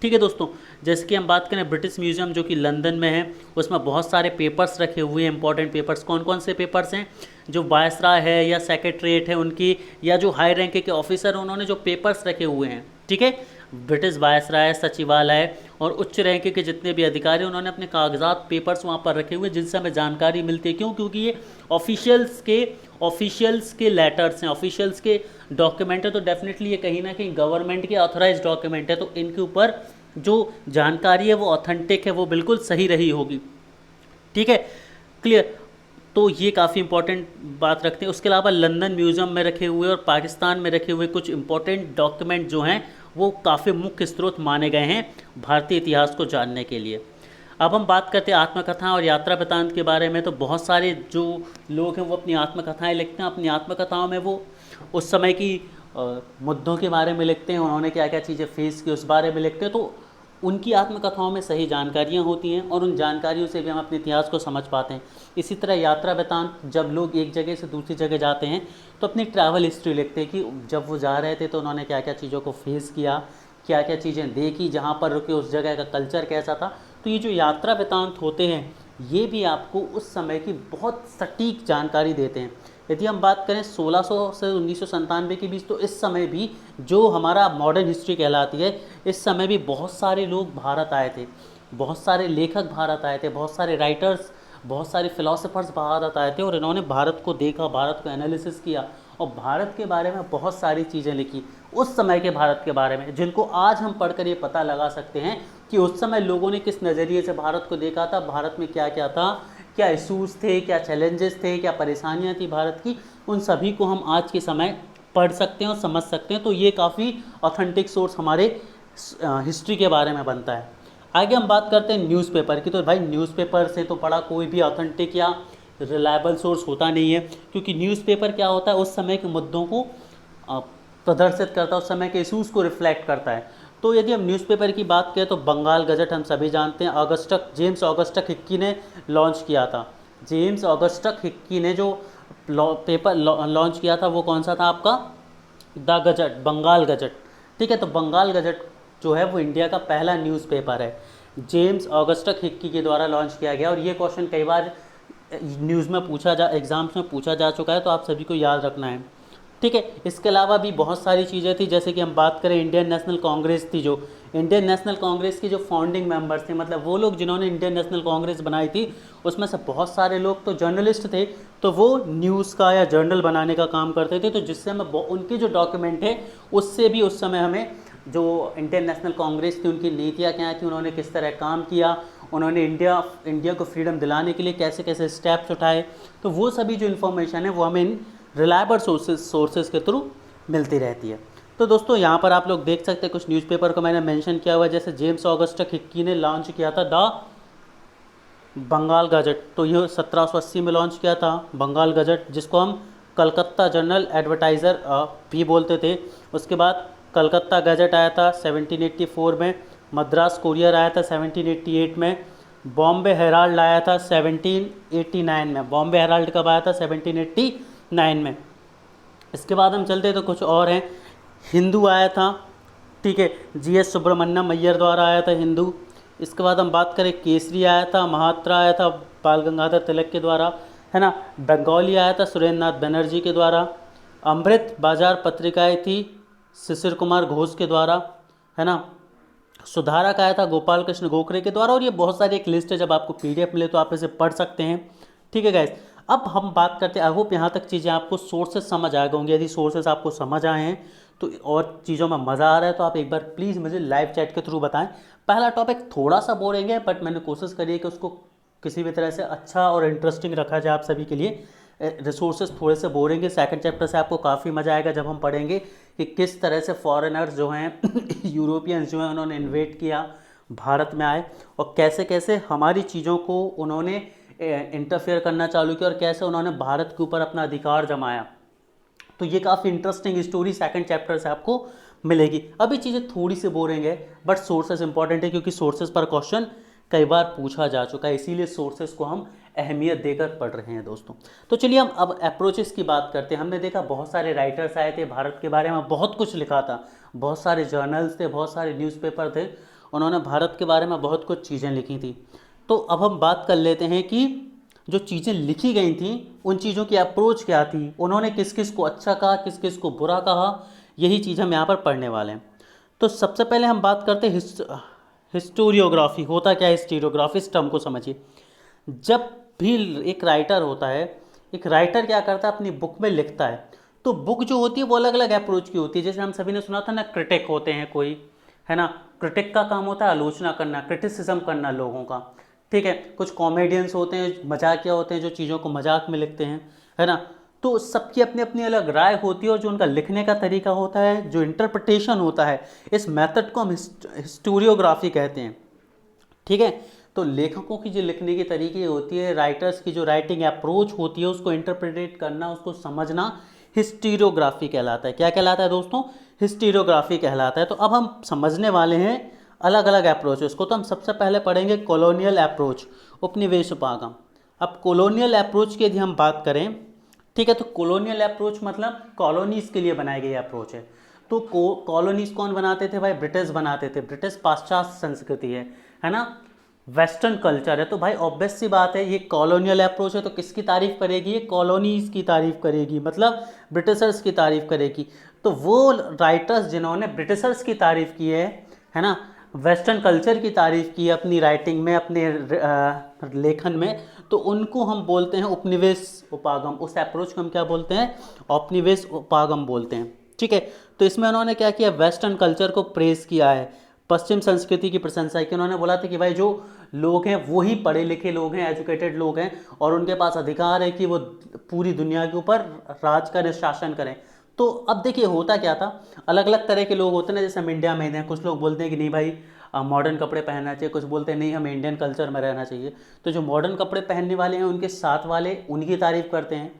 ठीक है दोस्तों, जैसे कि हम बात करें ब्रिटिश म्यूजियम जो कि लंदन में है, उसमें बहुत सारे पेपर्स रखे हुए हैं, इंपॉर्टेंट पेपर्स। कौन कौन से पेपर्स हैं, जो वायसराय है या सेक्रेटरीट है उनकी, या जो हाई रैंक के ऑफिसर, उन्होंने जो पेपर्स रखे हुए हैं, ठीक है, ब्रिटिश वायसराय, सचिवालय और उच्च रैंक के जितने भी अधिकारी, उन्होंने अपने कागजात, पेपर्स वहाँ पर रखे हुए, जिनसे हमें जानकारी मिलती है। क्यों, क्योंकि ये ऑफिशियल्स के लेटर्स हैं, ऑफिशियल्स के डॉक्यूमेंट है, तो डेफिनेटली ये कहीं ना कहीं गवर्नमेंट के ऑथराइज डॉक्यूमेंट है, तो इनके ऊपर जो जानकारी है वो ऑथेंटिक है, वो बिल्कुल सही रही होगी। ठीक है, क्लियर। तो ये काफ़ी इंपॉर्टेंट बात रखते हैं। उसके अलावा लंदन म्यूज़ियम में रखे हुए और पाकिस्तान में रखे हुए कुछ इंपॉर्टेंट डॉक्यूमेंट जो हैं वो काफ़ी मुख्य स्रोत माने गए हैं भारतीय इतिहास को जानने के लिए। अब हम बात करते हैं आत्मकथा और यात्रा वृतांत के बारे में। तो बहुत सारे जो लोग हैं वो अपनी आत्मकथाएं लिखते हैं। अपनी आत्मकथाओं में वो उस समय की मुद्दों के बारे में लिखते हैं, उन्होंने क्या क्या चीज़ें फेस की उस बारे में लिखते हैं। तो उनकी आत्मकथाओं में सही जानकारियाँ होती हैं और उन जानकारियों से भी हम अपने इतिहास को समझ पाते हैं। इसी तरह यात्रा वृतांत, जब लोग एक जगह से दूसरी जगह जाते हैं तो अपनी ट्रैवल हिस्ट्री लिखते हैं कि जब वो जा रहे थे तो उन्होंने क्या क्या चीज़ों को फेस किया, क्या क्या चीज़ें देखी, जहाँ पर रुके उस जगह का कल्चर कैसा था। तो ये जो यात्रा वृतांत होते हैं ये भी आपको उस समय की बहुत सटीक जानकारी देते हैं। यदि हम बात करें 1600 से 1997 के बीच, तो इस समय भी जो हमारा मॉडर्न हिस्ट्री कहलाती है, इस समय भी बहुत सारे लोग भारत आए थे, बहुत सारे लेखक भारत आए थे, बहुत सारे राइटर्स, बहुत सारे फिलोसोफर्स भारत आए थे और इन्होंने भारत को देखा, भारत को एनालिसिस किया और भारत के बारे में बहुत सारी चीज़ें लिखी उस समय के भारत के बारे में, जिनको आज हम पढ़कर ये पता लगा सकते हैं कि उस समय लोगों ने किस नज़रिए से भारत को देखा था, भारत में क्या क्या था, क्या इशूज़ थे, क्या चैलेंजेस थे, क्या परेशानियां थी भारत की। उन सभी को हम आज के समय पढ़ सकते हैं और समझ सकते हैं। तो ये काफ़ी ऑथेंटिक सोर्स हमारे हिस्ट्री के बारे में बनता है। आगे हम बात करते हैं न्यूज़पेपर की। तो भाई न्यूज़पेपर से तो बड़ा कोई भी ऑथेंटिक या रिलायबल सोर्स होता नहीं है, क्योंकि न्यूज़पेपर क्या होता है, उस समय के मुद्दों को प्रदर्शित करता है, उस समय के इशूज़ को रिफ्लेक्ट करता है। तो यदि हम न्यूज़पेपर की बात करें तो बंगाल गजट हम सभी जानते हैं, ऑगस्टक जेम्स ऑगस्टक हिक्की ने लॉन्च किया था। जेम्स ऑगस्टक हिक्की ने जो पेपर लॉन्च किया था वो कौन सा था आपका, द गजट, बंगाल गजट। ठीक है, तो बंगाल गजट जो है वो इंडिया का पहला न्यूज़पेपर है, जेम्स ऑगस्टक हिक्की के द्वारा लॉन्च किया गया। और ये क्वेश्चन कई बार न्यूज़ में पूछा जा एग्ज़ाम्स में पूछा जा चुका है, तो आप सभी को याद रखना है। ठीक है, इसके अलावा भी बहुत सारी चीज़ें थी, जैसे कि हम बात करें इंडियन नेशनल कांग्रेस थी, जो इंडियन नेशनल कांग्रेस की जो फाउंडिंग मेंबर्स थे, मतलब वो लोग जिन्होंने इंडियन नेशनल कांग्रेस बनाई थी, उसमें से बहुत सारे लोग तो जर्नलिस्ट थे, तो वो न्यूज़ का या जर्नल बनाने का काम करते थे। तो जिससे हमें उनकी जो डॉक्यूमेंट है उससे भी उस समय हमें जो इंडियन नेशनल कांग्रेस थी उनकी नीतियाँ क्या थी, उन्होंने किस तरह काम किया, उन्होंने इंडिया को फ्रीडम दिलाने के लिए कैसे कैसे स्टेप्स उठाए, तो वो सभी जो इन्फॉर्मेशन है वो हमें इन रिलायबल सोर्सेज के थ्रू मिलती रहती है। तो दोस्तों यहाँ पर आप लोग देख सकते हैं कुछ न्यूज़पेपर को मैंने मेंशन किया हुआ है, जैसे जेम्स ऑगस्टक हिक्की ने लॉन्च किया था द बंगाल गजट, तो ये 1780 में लॉन्च किया था बंगाल गजट, जिसको हम कलकत्ता जर्नल एडवर्टाइज़र भी बोलते थे। उसके बाद कलकत्ता गजट आया था 1784 में, मद्रास कोरियर आया था 1788 में, बॉम्बे हेराल्ड आया था 1789 में। बॉम्बे हेराल्ड कब आया था, 1789 में। इसके बाद हम चलते तो कुछ और हैं, हिंदू आया था, ठीक है, जीएस सुब्रमण्यम अय्यर द्वारा आया था हिंदू। इसके बाद हम बात करें केसरी आया था, महात्रा आया था बाल गंगाधर तिलक के द्वारा, है ना। बंगाली आया था सुरेंद्र नाथ बनर्जी के द्वारा। अमृत बाजार पत्रिकाएं थी शिशिर कुमार घोष के द्वारा, है ना। सुधारक आया था गोपाल कृष्ण गोखले के द्वारा। और ये बहुत सारी एक लिस्ट है, जब आपको पीडीएफ मिले तो आप इसे पढ़ सकते हैं। ठीक है गाइस, अब हम बात करते हैं, आई होप यहाँ तक चीज़ें आपको सोर्सेज समझ आ गए होंगे। यदि सोर्सेज आपको समझ आए हैं तो और चीज़ों में मज़ा आ रहा है तो आप एक बार प्लीज़ मुझे लाइव चैट के थ्रू बताएं। पहला टॉपिक थोड़ा सा बोरिंग है, बट मैंने कोशिश करी है कि उसको किसी भी तरह से अच्छा और इंटरेस्टिंग रखा जाए आप सभी के लिए। रिसोर्सेज थोड़े से बोरिंग है, सेकंड चैप्टर से आपको काफ़ी मज़ा आएगा जब हम पढ़ेंगे कि किस तरह से फॉरेनर्स जो हैं यूरोपियंस जो हैं उन्होंने इन्वेट किया, भारत में आए, और कैसे कैसे हमारी चीज़ों को उन्होंने इंटरफेयर करना चालू किया, और कैसे उन्होंने भारत के ऊपर अपना अधिकार जमाया। तो ये काफ़ी इंटरेस्टिंग स्टोरी सेकंड चैप्टर से आपको मिलेगी। अभी चीज़ें थोड़ी सी बोरिंग है, बट सोर्सेज इंपॉर्टेंट है, क्योंकि सोर्सेज पर क्वेश्चन कई बार पूछा जा चुका है, इसीलिए सोर्सेज को हम अहमियत देकर पढ़ रहे हैं दोस्तों। तो चलिए हम अब अप्रोचेस की बात करते हैं। हमने देखा बहुत सारे राइटर्स आए थे, भारत के बारे में बहुत कुछ लिखा था, बहुत सारे जर्नल्स थे, बहुत सारे न्यूज़पेपर थे, उन्होंने भारत के बारे में बहुत कुछ चीज़ें लिखी थी। तो अब हम बात कर लेते हैं कि जो चीज़ें लिखी गई थी उन चीज़ों की अप्रोच क्या थी, उन्होंने किस किस को अच्छा कहा, किस किस को बुरा कहा, यही चीज़ हम यहाँ पर पढ़ने वाले हैं। तो सबसे पहले हम बात करते हैं हिस्टोरियोग्राफी। होता क्या है हिस्टोरियोग्राफी, इस टर्म को समझिए। जब भी एक राइटर होता है, एक राइटर क्या करता है, अपनी बुक में लिखता है, तो बुक जो होती है वो अलग अलग अप्रोच की होती है। जैसे हम सभी ने सुना था ना, क्रिटिक होते हैं कोई, है ना। क्रिटिक का काम होता है आलोचना करना, क्रिटिसिज्म करना लोगों का, ठीक है। कुछ कॉमेडियंस होते हैं, मजाकिया होते हैं, जो चीज़ों को मजाक में लिखते हैं, है ना। तो सबकी अपनी अपनी अलग राय होती है, और जो उनका लिखने का तरीका होता है, जो इंटरप्रिटेशन होता है, इस मेथड को हम हिस्टोरियोग्राफी कहते हैं, ठीक है। तो लेखकों की जो लिखने की तरीके होती है, राइटर्स की जो राइटिंग अप्रोच होती है, उसको इंटरप्रिटेट करना, उसको समझना, हिस्टोरियोग्राफी कहलाता है। क्या कहलाता है दोस्तों, हिस्टोरियोग्राफी कहलाता है। तो अब हम समझने वाले हैं अलग अलग अप्रोचेस को। तो हम सबसे पहले पढ़ेंगे कॉलोनियल अप्रोच, उपनिवेश उपागम। अब कॉलोनियल अप्रोच की यदि हम बात करें, ठीक है, तो कॉलोनियल अप्रोच मतलब कॉलोनीज़ के लिए बनाई गई अप्रोच है। तो कॉलोनीज़ कौन बनाते थे भाई, ब्रिटिश बनाते थे। ब्रिटिश पाश्चात्य संस्कृति है ना, वेस्टर्न कल्चर है। तो भाई ऑब्वियस सी बात है, ये कॉलोनियल अप्रोच है, तो किसकी तारीफ करेगी, ये कॉलोनीज़ की तारीफ करेगी, मतलब ब्रिटिशर्स की तारीफ करेगी। तो वो राइटर्स जिन्होंने ब्रिटिशर्स की तारीफ की है ना, वेस्टर्न कल्चर की तारीफ की अपनी राइटिंग में, अपने लेखन में, तो उनको हम बोलते हैं उपनिवेश उपागम। उस अप्रोच को हम क्या बोलते हैं, उपनिवेश उपागम बोलते हैं, ठीक है। तो इसमें उन्होंने क्या किया, वेस्टर्न कल्चर को प्रेज किया है, पश्चिम संस्कृति की प्रशंसा की। उन्होंने बोला था कि भाई जो लोग हैं वही पढ़े लिखे लोग हैं, एजुकेटेड लोग हैं, और उनके पास अधिकार है कि वो पूरी दुनिया के ऊपर राज करें, शासन करें। तो अब देखिए होता क्या था, अलग अलग तरह के लोग होते हैं ना, जैसे हम इंडिया में हैं, कुछ लोग बोलते हैं कि नहीं भाई मॉडर्न कपड़े पहनना चाहिए, कुछ बोलते हैं नहीं हमें इंडियन कल्चर में रहना चाहिए। तो जो मॉडर्न कपड़े पहनने वाले हैं उनके साथ वाले उनकी तारीफ़ करते हैं,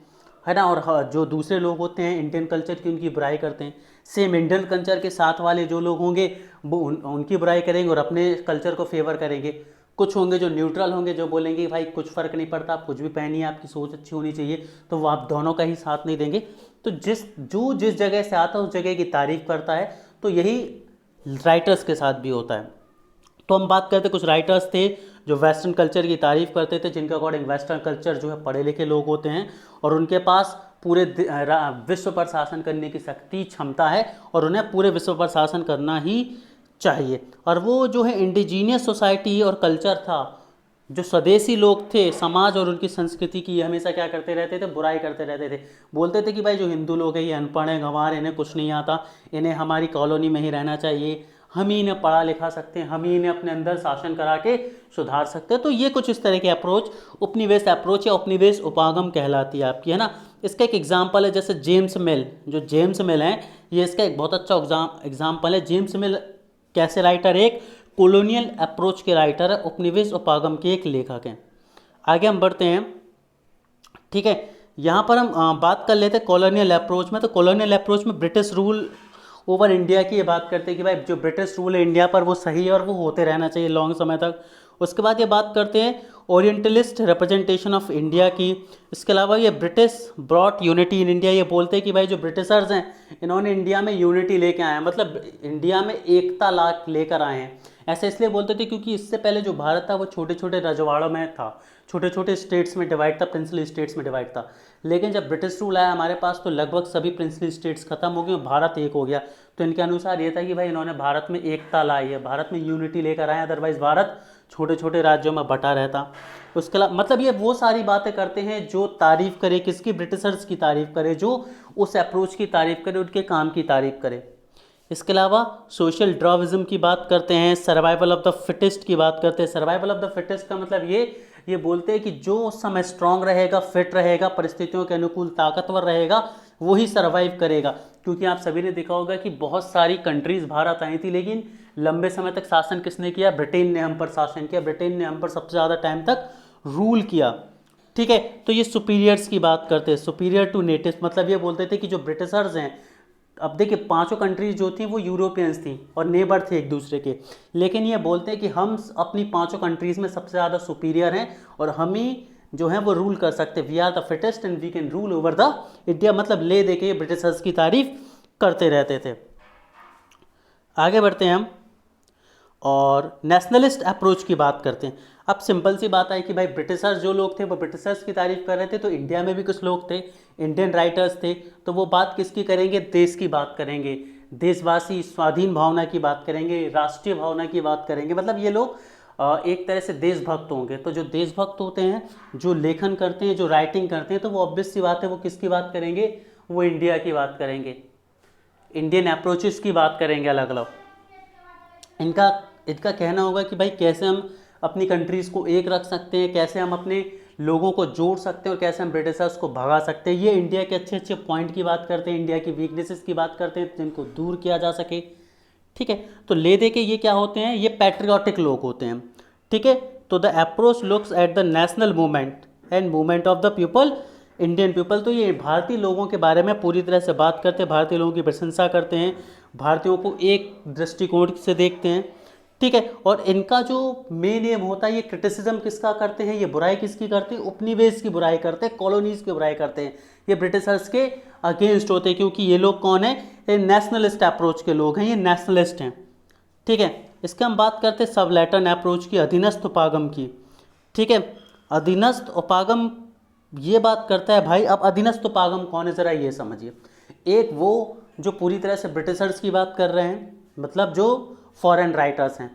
है ना। और जो दूसरे लोग होते हैं इंडियन कल्चर की उनकी बुराई करते हैं। सेम इंडियन कल्चर के साथ वाले जो लोग होंगे वो उनकी बुराई करेंगे और अपने कल्चर को फेवर करेंगे। कुछ होंगे जो न्यूट्रल होंगे, जो बोलेंगे भाई कुछ फ़र्क नहीं पड़ता, आप कुछ भी पहनिए, आपकी सोच अच्छी होनी चाहिए, तो वो आप दोनों का ही साथ नहीं देंगे। तो जिस जगह से आता है उस जगह की तारीफ करता है। तो यही राइटर्स के साथ भी होता है। तो हम बात करते कुछ राइटर्स थे जो वेस्टर्न कल्चर की तारीफ करते थे, जिनके अकॉर्डिंग वेस्टर्न कल्चर जो है पढ़े लिखे लोग होते हैं और उनके पास पूरे विश्व पर शासन करने की शक्ति क्षमता है और उन्हें पूरे विश्व पर शासन करना ही चाहिए। और वो जो है इंडिजीनियस सोसाइटी और कल्चर था, जो स्वदेशी लोग थे, समाज और उनकी संस्कृति की हमेशा क्या करते रहते थे, बुराई करते रहते थे। बोलते थे कि भाई जो हिंदू लोग हैं ये अनपढ़ हैं, गंवार, इन्हें कुछ नहीं आता, इन्हें हमारी कॉलोनी में ही रहना चाहिए, हम ही इन्हें पढ़ा लिखा सकते हैं, हम ही इन्हें अपने अंदर शासन करा के सुधार सकते हैं। तो ये कुछ इस तरह के अप्रोच उपनिवेश अप्रोच या उपनिवेश उपागम कहलाती है आपकी, है ना। इसका एक एग्जाम्पल है जैसे जेम्स मिल, जो जेम्स मिल हैं ये इसका एक बहुत अच्छा एग्जाम्पल है। जेम्स मिल कैसे राइटर, एक कॉलोनियल अप्रोच के राइटर है, उपनिवेश उपागम के एक लेखक हैं। आगे हम बढ़ते हैं, ठीक है। यहाँ पर हम बात कर लेते हैं कॉलोनियल अप्रोच में। तो कॉलोनियल अप्रोच में ब्रिटिश रूल ओवर इंडिया की ये बात करते हैं कि भाई जो ब्रिटिश रूल है इंडिया पर वो सही है और वो होते रहना चाहिए लॉन्ग समय तक। उसके बाद ये बात करते हैं ओरिएंटलिस्ट रिप्रेजेंटेशन ऑफ इंडिया की। इसके अलावा ये British brought unity in India, ये बोलते हैं कि भाई जो ब्रिटिशर्स हैं इन्होंने इंडिया में यूनिटी लेके आए हैं, मतलब इंडिया में एकता ला लेकर आए हैं। ऐसे इसलिए बोलते थे क्योंकि इससे पहले जो भारत था वो छोटे छोटे रजवाड़ों में था, छोटे छोटे स्टेट्स में डिवाइड था, प्रिंसली स्टेट्स में डिवाइड था। लेकिन जब ब्रिटिश रूल आया हमारे पास तो लगभग सभी प्रिंसली स्टेट्स खत्म हो गए और भारत एक हो गया। तो इनके अनुसार ये था कि भाई इन्होंने भारत में एकता लाई है, भारत में यूनिटी लेकर आए, अदरवाइज़ भारत छोटे छोटे राज्यों में बटा रहता। उसके अलावा मतलब ये वो सारी बातें करते हैं जो तारीफ़ करे, किसकी, ब्रिटिशर्स की तारीफ़ करे, जो उस अप्रोच की तारीफ़ करे, उनके काम की तारीफ़ करे। इसके अलावा सोशल ड्राविज्म की बात करते हैं, सर्वाइवल ऑफ द फिटेस्ट की बात करते हैं। सर्वाइवल ऑफ द फिटेस्ट का मतलब ये बोलते हैं कि जो उस समय स्ट्रांग रहेगा, फिट रहेगा, परिस्थितियों के अनुकूल ताकतवर रहेगा, वही सर्वाइव करेगा। क्योंकि आप सभी ने देखा होगा कि बहुत सारी कंट्रीज़ भारत आई थी, लेकिन लंबे समय तक शासन किसने किया, ब्रिटेन ने हम पर शासन किया, ब्रिटेन ने हम पर सबसे ज़्यादा टाइम तक रूल किया, ठीक है। तो ये सुपीरियर्स की बात करते हैं, सुपीरियर टू नेटिव्स, मतलब ये बोलते थे कि जो ब्रिटिशर्स हैं, अब देखिए पांचों कंट्रीज जो थी वो यूरोपियंस थी और नेबर थे एक दूसरे के, लेकिन ये बोलते हैं कि हम अपनी पांचों कंट्रीज़ में सबसे ज़्यादा सुपीरियर हैं और हम ही जो है वो रूल कर सकते हैं। We are the fittest and we can rule over the India, मतलब ले दे के ब्रिटिशर्स की तारीफ करते रहते थे। आगे बढ़ते हैं हम और नेशनलिस्ट अप्रोच की बात करते हैं। अब सिंपल सी बात है कि भाई ब्रिटिशर्स जो लोग थे वो ब्रिटिशर्स की तारीफ कर रहे थे, तो इंडिया में भी कुछ लोग थे, इंडियन राइटर्स थे, तो वो बात किसकी करेंगे, देश की बात करेंगे, देशवासी स्वाधीन भावना की बात करेंगे, राष्ट्रीय भावना की बात करेंगे। मतलब ये लोग एक तरह से देशभक्त होंगे। तो जो देशभक्त होते हैं, जो लेखन करते हैं, जो राइटिंग करते हैं, तो वो ऑब्वियस सी बात है वो किसकी बात करेंगे, वो इंडिया की बात करेंगे, इंडियन अप्रोचेस की बात करेंगे अलग अलग। इनका कहना होगा कि भाई कैसे हम अपनी कंट्रीज़ को एक रख सकते हैं, कैसे हम अपने लोगों को जोड़ सकते हैं और कैसे हम ब्रिटिशर्स को भगा सकते हैं। ये इंडिया के अच्छे अच्छे पॉइंट की बात करते हैं, इंडिया की वीकनेसेस की बात करते हैं जिनको दूर किया जा सके, ठीक है। तो ले दे के ये क्या होते हैं, ये पैट्रियोटिक लोग होते हैं, ठीक है। तो the approach looks at the national movement and movement of the people, Indian people. तो ये भारतीय लोगों के बारे में पूरी तरह से बात करते हैं, भारतीय लोगों की प्रशंसा करते हैं, भारतीयों को एक दृष्टिकोण से देखते हैं, ठीक है। और इनका जो मेन एम होता है, ये क्रिटिसिज्म किसका करते हैं, ये बुराई किसकी करते हैं, उपनिवेश की बुराई करते हैं, कॉलोनीज की बुराई करते हैं, ये ब्रिटिशर्स के अगेंस्ट होते हैं। क्योंकि ये लोग कौन है, ये नेशनलिस्ट अप्रोच के लोग हैं, ये नेशनलिस्ट हैं, ठीक है। इसके हम बात करते हैं सब लैटन अप्रोच की, अधीनस्थ उपागम की, ठीक है। अधीनस्थ उपागम ये बात करता है भाई, अब अधीनस्थ उपागम कौन है ज़रा ये समझिए। एक वो जो पूरी तरह से ब्रिटिशर्स की बात कर रहे हैं, मतलब जो फॉरेन राइटर्स हैं,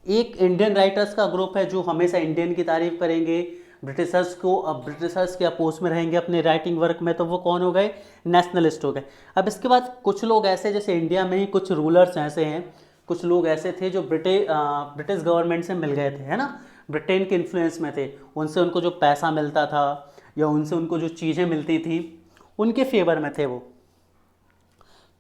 एक इंडियन राइटर्स का ग्रुप है जो हमेशा इंडियन की तारीफ करेंगे, ब्रिटिशर्स को, अब ब्रिटिशर्स के अपोज में रहेंगे अपने राइटिंग वर्क में, तो वो कौन हो गए, नेशनलिस्ट हो गए। अब इसके बाद कुछ लोग ऐसे, जैसे इंडिया में ही कुछ रूलर्स ऐसे हैं, कुछ लोग ऐसे थे जो ब्रिटिश गवर्नमेंट से मिल गए थे, है ना, ब्रिटेन के इन्फ्लुएंस में थे, उनसे उनको जो पैसा मिलता था या उनसे उनको जो चीज़ें मिलती थी उनके फेवर में थे वो,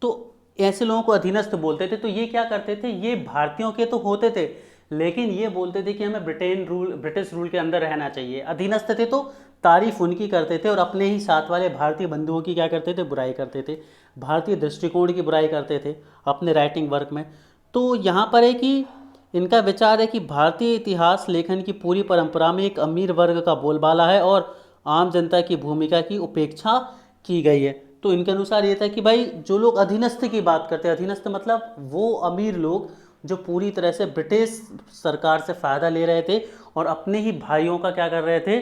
तो ऐसे लोगों को अधीनस्थ बोलते थे। तो ये क्या करते थे, ये भारतीयों के तो होते थे, लेकिन ये बोलते थे कि हमें ब्रिटिश रूल के अंदर रहना चाहिए। अधीनस्थ थे तो तारीफ उनकी करते थे और अपने ही साथ वाले भारतीय बंधुओं की क्या करते थे, बुराई करते थे, भारतीय दृष्टिकोण की बुराई करते थे अपने राइटिंग वर्क में। तो यहाँ पर है कि इनका विचार है कि भारतीय इतिहास लेखन की पूरी परंपरा में एक अमीर वर्ग का बोलबाला है और आम जनता की भूमिका की उपेक्षा की गई है। तो इनके अनुसार ये था कि भाई जो लोग अधीनस्थ की बात करते हैं, अधीनस्थ मतलब वो अमीर लोग जो पूरी तरह से ब्रिटिश सरकार से फ़ायदा ले रहे थे और अपने ही भाइयों का क्या कर रहे थे,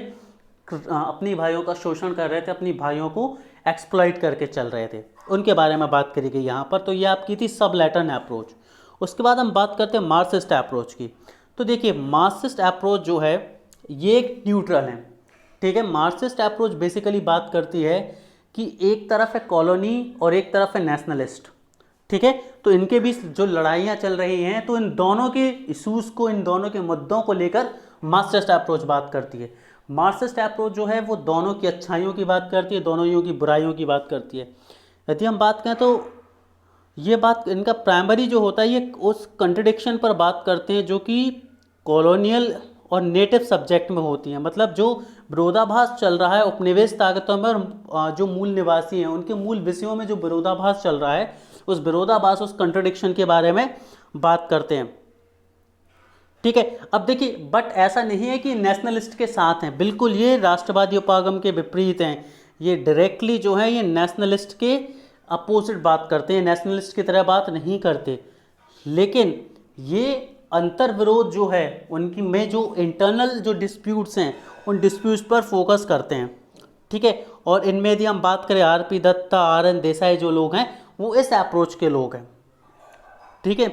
अपनी भाइयों का शोषण कर रहे थे, अपनी भाइयों को एक्सप्लॉइट करके चल रहे थे, उनके बारे में बात करी गई यहाँ पर। तो ये आपकी थी सबलेटन अप्रोच। उसके बाद हम बात करते हैं मार्क्सिस्ट अप्रोच की। तो देखिए मार्क्सिस्ट अप्रोच जो है ये एक न्यूट्रल है, ठीक है। मार्क्सिस्ट अप्रोच बेसिकली बात करती है कि एक तरफ है कॉलोनी और एक तरफ है नेशनलिस्ट, ठीक है। तो इनके बीच जो लड़ाइयाँ चल रही हैं तो इन दोनों के इशूज़ को, इन दोनों के मुद्दों को लेकर मार्क्सिस्ट अप्रोच बात करती है। मार्क्सिस्ट अप्रोच जो है वो दोनों की अच्छाइयों की बात करती है, दोनों की बुराइयों की बात करती है। यदि हम बात करें तो ये बात इनका प्राइमरी जो होता है ये उस कंट्रडिक्शन पर बात करते हैं जो कि कॉलोनियल और नेटिव सब्जेक्ट में होती हैं। मतलब जो विरोधाभास चल रहा है उपनिवेश ताकतों में और जो मूल निवासी हैं उनके मूल विषयों में जो विरोधाभास चल रहा है, उस विरोधाभास, उस कंट्रडिक्शन के बारे में बात करते हैं, ठीक है। अब देखिए बट ऐसा नहीं है कि नेशनलिस्ट के साथ हैं, बिल्कुल ये राष्ट्रवादी उपागम के विपरीत हैं। ये डायरेक्टली जो है ये नेशनलिस्ट के अपोजिट बात करते हैं, नेशनलिस्ट की तरह बात नहीं करते। लेकिन ये अंतर विरोध जो है उनकी में जो इंटरनल जो डिस्प्यूट्स हैं उन डिस्प्यूट्स पर फोकस करते हैं, ठीक है। और इनमें यदि हम बात करें आर.पी. दत्ता, आर.एन. देसाई जो लोग हैं वो इस अप्रोच के लोग हैं, ठीक है।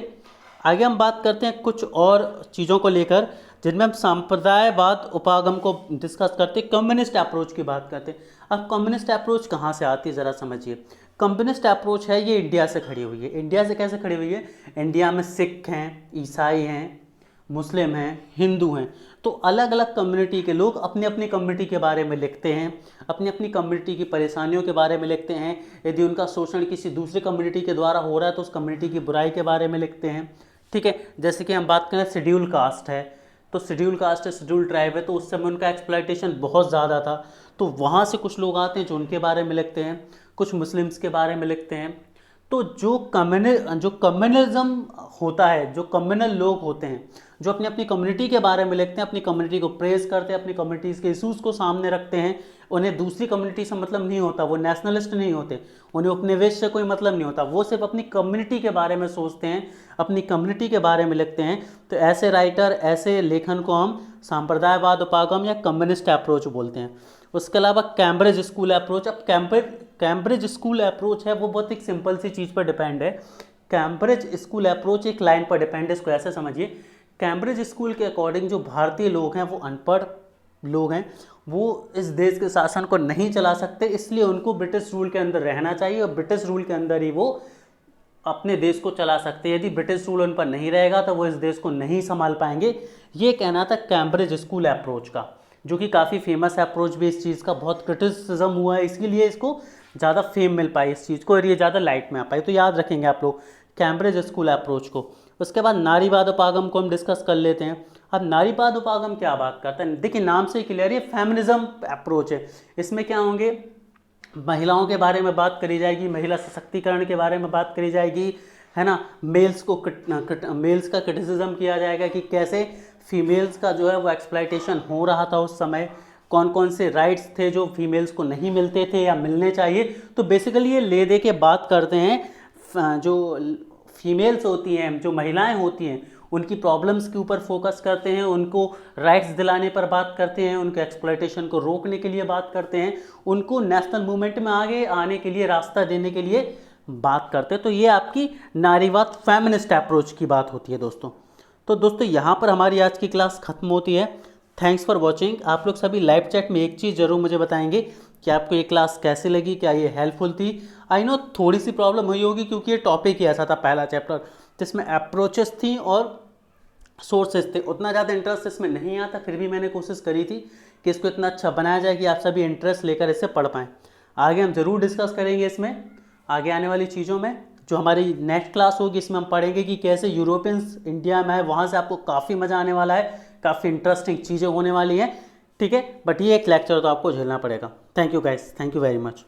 आगे हम बात करते हैं कुछ और चीज़ों को लेकर जिनमें हम सांप्रदायवाद उपागम को डिस्कस करते हैं, कम्युनिस्ट अप्रोच की बात करते हैं। अब कम्युनिस्ट अप्रोच कहाँ से आती है ज़रा समझिए। कम्युनिस्ट अप्रोच है ये इंडिया से खड़ी हुई है। इंडिया से कैसे खड़ी हुई है? इंडिया में सिख हैं, ईसाई हैं, मुस्लिम हैं, हिंदू हैं। तो अलग अलग कम्युनिटी के लोग अपनी अपनी कम्युनिटी के बारे में लिखते हैं, अपनी अपनी कम्युनिटी की परेशानियों के बारे में लिखते हैं। यदि उनका शोषण किसी दूसरी कम्युनिटी के द्वारा हो रहा है तो उस कम्युनिटी की बुराई के बारे में लिखते हैं, ठीक है। जैसे कि हम बात करें शेड्यूल कास्ट है, तो शेड्यूल कास्ट है, शेड्यूल ट्राइब है, तो उस समय उनका एक्सप्लॉयटेशन बहुत ज़्यादा था। तो वहाँ से कुछ लोग आते हैं जो उनके बारे में लिखते हैं, कुछ मुस्लिम्स के बारे में लिखते हैं। तो जो कम्युनलिज्म होता है, जो कम्युनल लोग होते हैं जो अपनी अपनी कम्युनिटी के बारे में लिखते हैं, अपनी कम्युनिटी को प्रेज करते हैं, अपनी कम्युनिटीज़ के इशूज़ को सामने रखते हैं, उन्हें दूसरी कम्युनिटी से मतलब नहीं होता, वो नेशनलिस्ट नहीं होते, उन्हें उपनिवेश से कोई मतलब नहीं होता, वो सिर्फ अपनी कम्युनिटी के बारे में सोचते हैं, अपनी कम्युनिटी के बारे में लिखते हैं। तो ऐसे राइटर, ऐसे लेखन को हम सांप्रदायवाद उपागम या कम्युनिस्ट अप्रोच बोलते हैं। उसके अलावा कैम्ब्रिज स्कूल अप्रोच। अब कैम्ब्रिज स्कूल अप्रोच है वो बहुत एक सिंपल सी चीज़ पर डिपेंड है। कैम्ब्रिज स्कूल अप्रोच एक लाइन पर डिपेंड है, इसको ऐसे समझिए। कैम्ब्रिज स्कूल के अकॉर्डिंग जो भारतीय लोग हैं वो अनपढ़ लोग हैं, वो इस देश के शासन को नहीं चला सकते, इसलिए उनको ब्रिटिश रूल के अंदर रहना चाहिए और ब्रिटिश रूल के अंदर ही वो अपने देश को चला सकते हैं। यदि ब्रिटिश रूल उन पर नहीं रहेगा तो वो इस देश को नहीं संभाल पाएंगे। ये कहना था कैम्ब्रिज स्कूल अप्रोच का, जो कि काफ़ी फेमस अप्रोच भी इस चीज़ का बहुत क्रिटिसिज्म हुआ है, इसीलिए इसको ज़्यादा फेम मिल पाई इस चीज़ को और ये ज़्यादा लाइट में आ पाई। तो याद रखेंगे आप लोग कैम्ब्रिज स्कूल अप्रोच को। उसके बाद नारीवाद उपागम को हम डिस्कस कर लेते हैं। अब नारीवाद उपागम क्या बात करता है? देखिए नाम से क्लियर, ये फेमिनिज्म अप्रोच है। इसमें क्या होंगे, महिलाओं के बारे में बात करी जाएगी, महिला सशक्तिकरण के बारे में बात करी जाएगी, है ना। मेल्स का क्रिटिसिज्म किया जाएगा कि कैसे फीमेल्स का जो है वो एक्सप्लॉयटेशन हो रहा था उस समय, कौन कौन से राइट्स थे जो फीमेल्स को नहीं मिलते थे या मिलने चाहिए। तो बेसिकली ये ले दे के बात करते हैं, जो फीमेल्स होती हैं, जो महिलाएं होती हैं, उनकी प्रॉब्लम्स के ऊपर फोकस करते हैं, उनको राइट्स दिलाने पर बात करते हैं, उनके एक्सप्लॉयटेशन को रोकने के लिए बात करते हैं, उनको नेशनल मूवमेंट में आगे आने के लिए रास्ता देने के लिए बात करते हैं। तो ये आपकी नारीवाद फेमिनिस्ट अप्रोच की बात होती है दोस्तों। तो दोस्तों यहाँ पर हमारी आज की क्लास खत्म होती है। Thanks for watching. आप लोग सभी लाइव चैट में एक चीज़ ज़रूर मुझे बताएंगे कि आपको ये क्लास कैसी लगी, क्या ये हेल्पफुल थी। आई नो थोड़ी सी प्रॉब्लम हुई होगी क्योंकि ये टॉपिक ही ऐसा था, पहला चैप्टर जिसमें अप्रोचेस थी और सोर्सेज थे, उतना ज़्यादा इंटरेस्ट इसमें नहीं आता, फिर भी मैंने कोशिश करी थी कि इसको इतना अच्छा बनाया जाए कि आप सभी इंटरेस्ट लेकर इसे पढ़ पाएँ। आगे हम ज़रूर डिस्कस करेंगे इसमें, आगे आने वाली चीज़ों में। जो हमारी नेक्स्ट क्लास होगी इसमें हम पढ़ेंगे कि कैसे यूरोपियंस इंडिया में है, वहाँ से आपको काफ़ी मज़ा आने वाला है, काफ़ी इंटरेस्टिंग चीज़ें होने वाली हैं। ठीक है, बट ये एक लेक्चर तो आपको झेलना पड़ेगा। Thank you guys, thank you very much.